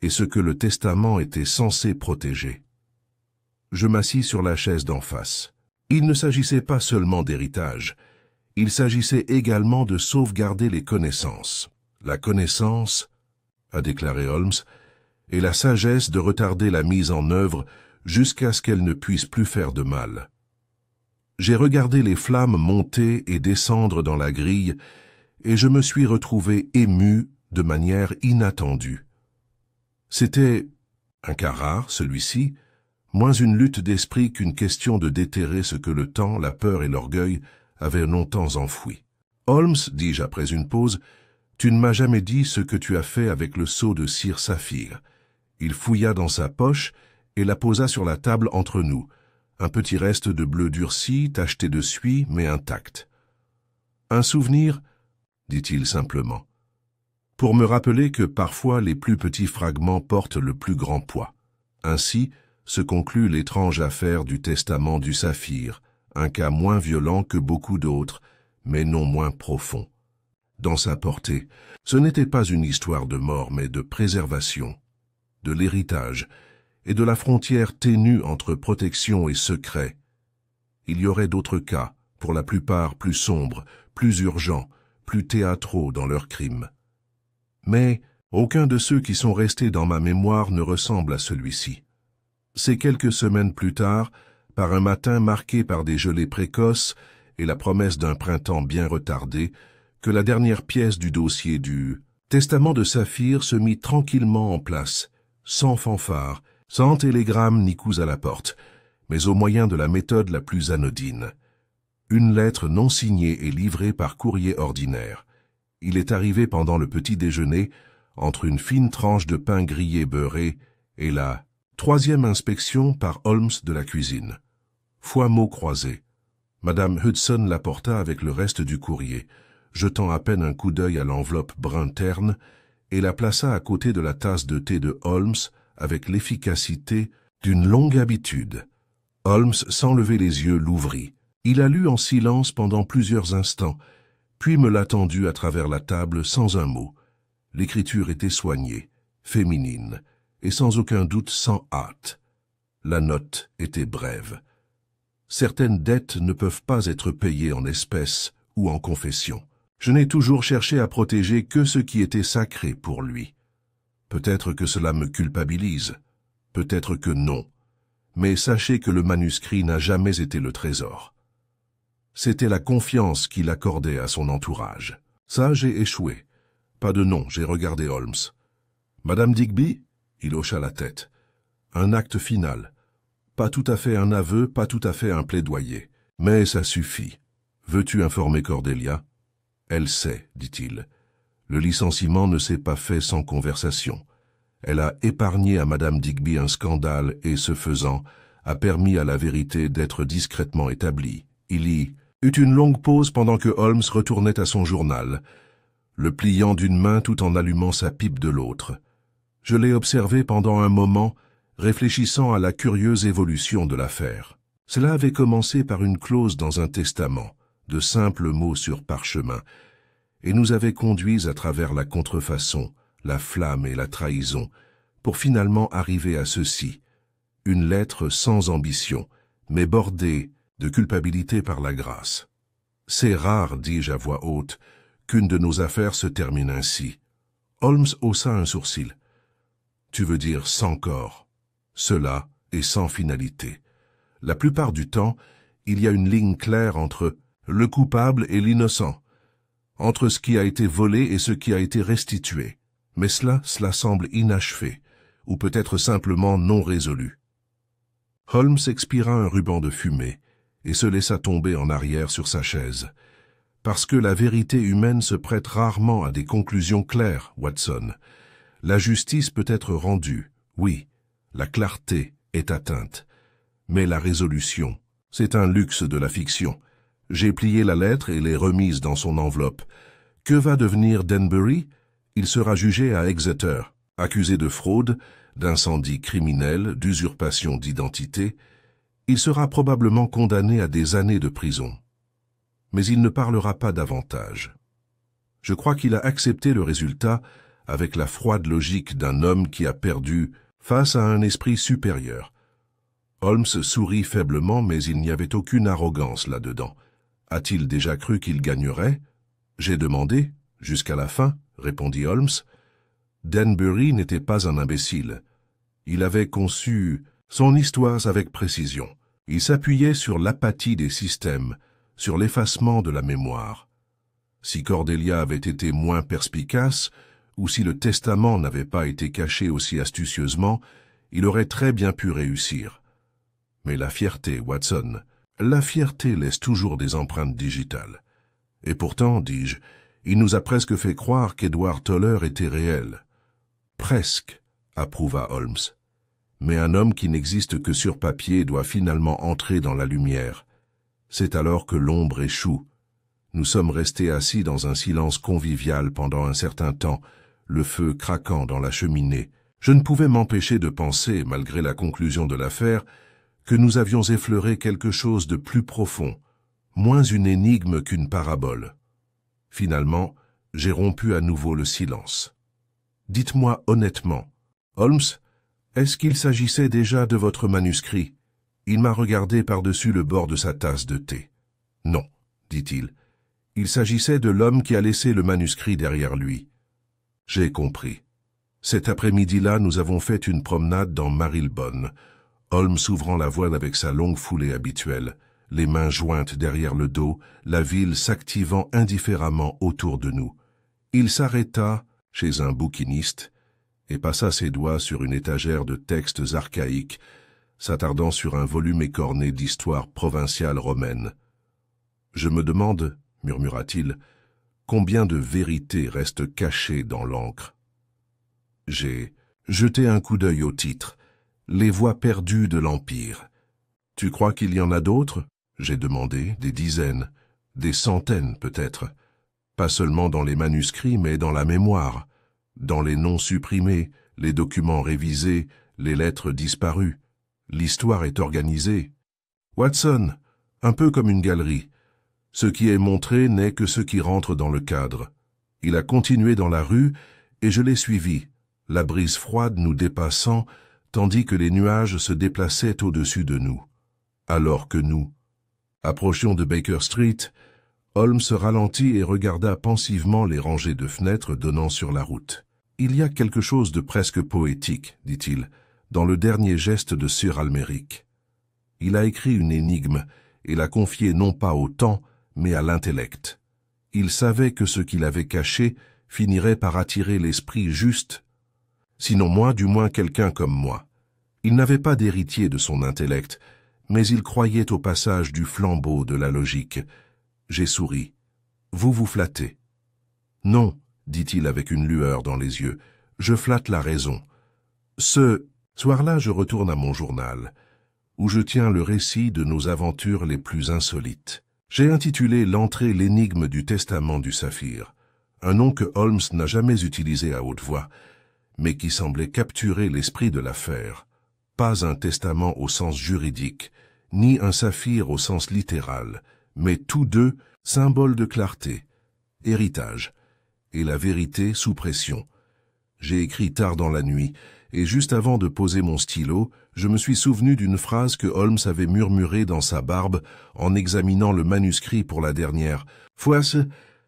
et ce que le testament était censé protéger. Je m'assis sur la chaise d'en face. Il ne s'agissait pas seulement d'héritage, il s'agissait également de sauvegarder les connaissances. La connaissance, a déclaré Holmes, et la sagesse de retarder la mise en œuvre jusqu'à ce qu'elle ne puisse plus faire de mal. J'ai regardé les flammes monter et descendre dans la grille, et je me suis retrouvé ému de manière inattendue. C'était un cas rare, celui-ci, moins une lutte d'esprit qu'une question de déterrer ce que le temps, la peur et l'orgueil avaient longtemps enfoui. « Holmes, dis-je après une pause, tu ne m'as jamais dit ce que tu as fait avec le seau de cire saphir. » Il fouilla dans sa poche et la posa sur la table entre nous, un petit reste de bleu durci, tacheté de suie, mais intact. « Un souvenir ?» dit-il simplement. Pour me rappeler que parfois les plus petits fragments portent le plus grand poids. Ainsi se conclut l'étrange affaire du testament du saphir, un cas moins violent que beaucoup d'autres, mais non moins profond. Dans sa portée, ce n'était pas une histoire de mort, mais de préservation, de l'héritage et de la frontière ténue entre protection et secret. Il y aurait d'autres cas, pour la plupart plus sombres, plus urgents, plus théâtraux dans leurs crimes. Mais aucun de ceux qui sont restés dans ma mémoire ne ressemble à celui-ci. C'est quelques semaines plus tard, par un matin marqué par des gelées précoces et la promesse d'un printemps bien retardé, que la dernière pièce du dossier du testament de Saphir se mit tranquillement en place, sans fanfare, sans télégramme ni coups à la porte, mais au moyen de la méthode la plus anodine. Une lettre non signée et livrée par courrier ordinaire. Il est arrivé pendant le petit déjeuner, entre une fine tranche de pain grillé beurré et la 3e inspection par Holmes de la cuisine. Foi mots croisés. Madame Hudson l'apporta avec le reste du courrier, jetant à peine un coup d'œil à l'enveloppe brun terne, et la plaça à côté de la tasse de thé de Holmes avec l'efficacité d'une longue habitude. Holmes, sans lever les yeux, l'ouvrit. Il la lut en silence pendant plusieurs instants, puis me l'a tendue à travers la table sans un mot. L'écriture était soignée, féminine, et sans aucun doute sans hâte. La note était brève. Certaines dettes ne peuvent pas être payées en espèces ou en confession. Je n'ai toujours cherché à protéger que ce qui était sacré pour lui. Peut-être que cela me culpabilise, peut-être que non, mais sachez que le manuscrit n'a jamais été le trésor. C'était la confiance qu'il accordait à son entourage. Ça, j'ai échoué. Pas de nom, j'ai regardé Holmes. Madame Digby? Il hocha la tête. Un acte final. Pas tout à fait un aveu, pas tout à fait un plaidoyer. Mais ça suffit. Veux-tu informer Cordelia? Elle sait, dit-il. Le licenciement ne s'est pas fait sans conversation. Elle a épargné à Madame Digby un scandale et, ce faisant, a permis à la vérité d'être discrètement établie. Il y eut une longue pause pendant que Holmes retournait à son journal, le pliant d'une main tout en allumant sa pipe de l'autre. Je l'ai observé pendant un moment, réfléchissant à la curieuse évolution de l'affaire. Cela avait commencé par une clause dans un testament, de simples mots sur parchemin, et nous avait conduits à travers la contrefaçon, la flamme et la trahison, pour finalement arriver à ceci, une lettre sans ambition, mais bordée de culpabilité par la grâce. C'est rare, dis-je à voix haute, qu'une de nos affaires se termine ainsi. Holmes haussa un sourcil. Tu veux dire sans corps. Cela est sans finalité. La plupart du temps, il y a une ligne claire entre le coupable et l'innocent, entre ce qui a été volé et ce qui a été restitué. Mais cela semble inachevé, ou peut-être simplement non résolu. Holmes expira un ruban de fumée et se laissa tomber en arrière sur sa chaise. Parce que la vérité humaine se prête rarement à des conclusions claires, Watson. La justice peut être rendue, oui, la clarté est atteinte. Mais la résolution, c'est un luxe de la fiction. J'ai plié la lettre et l'ai remise dans son enveloppe. Que va devenir Denbury? Il sera jugé à Exeter, accusé de fraude, d'incendie criminel, d'usurpation d'identité. Il sera probablement condamné à des années de prison. Mais il ne parlera pas davantage. Je crois qu'il a accepté le résultat avec la froide logique d'un homme qui a perdu face à un esprit supérieur. Holmes sourit faiblement, mais il n'y avait aucune arrogance là-dedans. A-t-il déjà cru qu'il gagnerait? J'ai demandé, jusqu'à la fin, répondit Holmes. Denbury n'était pas un imbécile. Il avait conçu son histoire avec précision. Il s'appuyait sur l'apathie des systèmes, sur l'effacement de la mémoire. Si Cordelia avait été moins perspicace, ou si le testament n'avait pas été caché aussi astucieusement, il aurait très bien pu réussir. Mais la fierté, Watson, la fierté laisse toujours des empreintes digitales. Et pourtant, dis-je, il nous a presque fait croire qu'Edward Toller était réel. Presque, approuva Holmes. Mais un homme qui n'existe que sur papier doit finalement entrer dans la lumière. C'est alors que l'ombre échoue. Nous sommes restés assis dans un silence convivial pendant un certain temps, le feu craquant dans la cheminée. Je ne pouvais m'empêcher de penser, malgré la conclusion de l'affaire, que nous avions effleuré quelque chose de plus profond, moins une énigme qu'une parabole. Finalement, j'ai rompu à nouveau le silence. Dites-moi honnêtement, Holmes, est-ce qu'il s'agissait déjà de votre manuscrit? Il m'a regardé par-dessus le bord de sa tasse de thé. Non, dit-il. Il s'agissait de l'homme qui a laissé le manuscrit derrière lui. J'ai compris. Cet après-midi-là, nous avons fait une promenade dans Marylebone, Holmes ouvrant la voile avec sa longue foulée habituelle, les mains jointes derrière le dos, la ville s'activant indifféremment autour de nous. Il s'arrêta chez un bouquiniste et passa ses doigts sur une étagère de textes archaïques, s'attardant sur un volume écorné d'histoire provinciale romaine. « Je me demande, murmura-t-il, combien de vérités restent cachées dans l'encre. » J'ai jeté un coup d'œil au titre, « Les voies perdues de l'Empire ». « Tu crois qu'il y en a d'autres ?» j'ai demandé, des dizaines, des centaines peut-être. Pas seulement dans les manuscrits, mais dans la mémoire, dans les noms supprimés, les documents révisés, les lettres disparues. L'histoire est organisée. Watson, un peu comme une galerie. Ce qui est montré n'est que ce qui rentre dans le cadre. Il a continué dans la rue et je l'ai suivi, la brise froide nous dépassant, tandis que les nuages se déplaçaient au-dessus de nous. Alors que nous approchions de Baker Street, Holmes ralentit et regarda pensivement les rangées de fenêtres donnant sur la route. « Il y a quelque chose de presque poétique, dit-il, dans le dernier geste de Sir Almeric. Il a écrit une énigme et l'a confiée non pas au temps, mais à l'intellect. Il savait que ce qu'il avait caché finirait par attirer l'esprit juste, sinon moi, du moins quelqu'un comme moi. Il n'avait pas d'héritier de son intellect, mais il croyait au passage du flambeau de la logique. J'ai souri. « Vous vous flattez. »« Non, dit-il avec une lueur dans les yeux, je flatte la raison. Ce soir-là, je retourne à mon journal, où je tiens le récit de nos aventures les plus insolites. J'ai intitulé l'entrée l'énigme du testament du saphir, un nom que Holmes n'a jamais utilisé à haute voix, mais qui semblait capturer l'esprit de l'affaire. Pas un testament au sens juridique, ni un saphir au sens littéral, mais tous deux symboles de clarté, héritage, et la vérité sous pression. J'ai écrit tard dans la nuit, et juste avant de poser mon stylo, je me suis souvenu d'une phrase que Holmes avait murmurée dans sa barbe en examinant le manuscrit pour la dernière fois.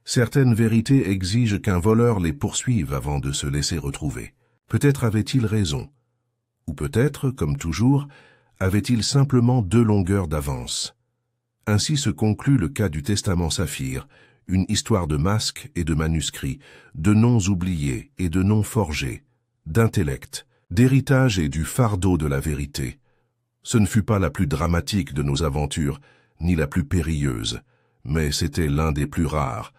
Certaines vérités exigent qu'un voleur les poursuive avant de se laisser retrouver. Peut-être avait-il raison. Ou peut-être, comme toujours, avait-il simplement 2 longueurs d'avance. Ainsi se conclut le cas du testament saphir, une histoire de masques et de manuscrits, de noms oubliés et de noms forgés, d'intellect, d'héritage et du fardeau de la vérité. Ce ne fut pas la plus dramatique de nos aventures, ni la plus périlleuse, mais c'était l'un des plus rares,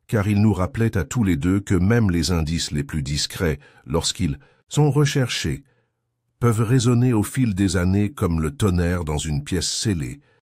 car il nous rappelait à tous les deux que même les indices les plus discrets, lorsqu'ils sont recherchés, peuvent résonner au fil des années comme le tonnerre dans une pièce scellée,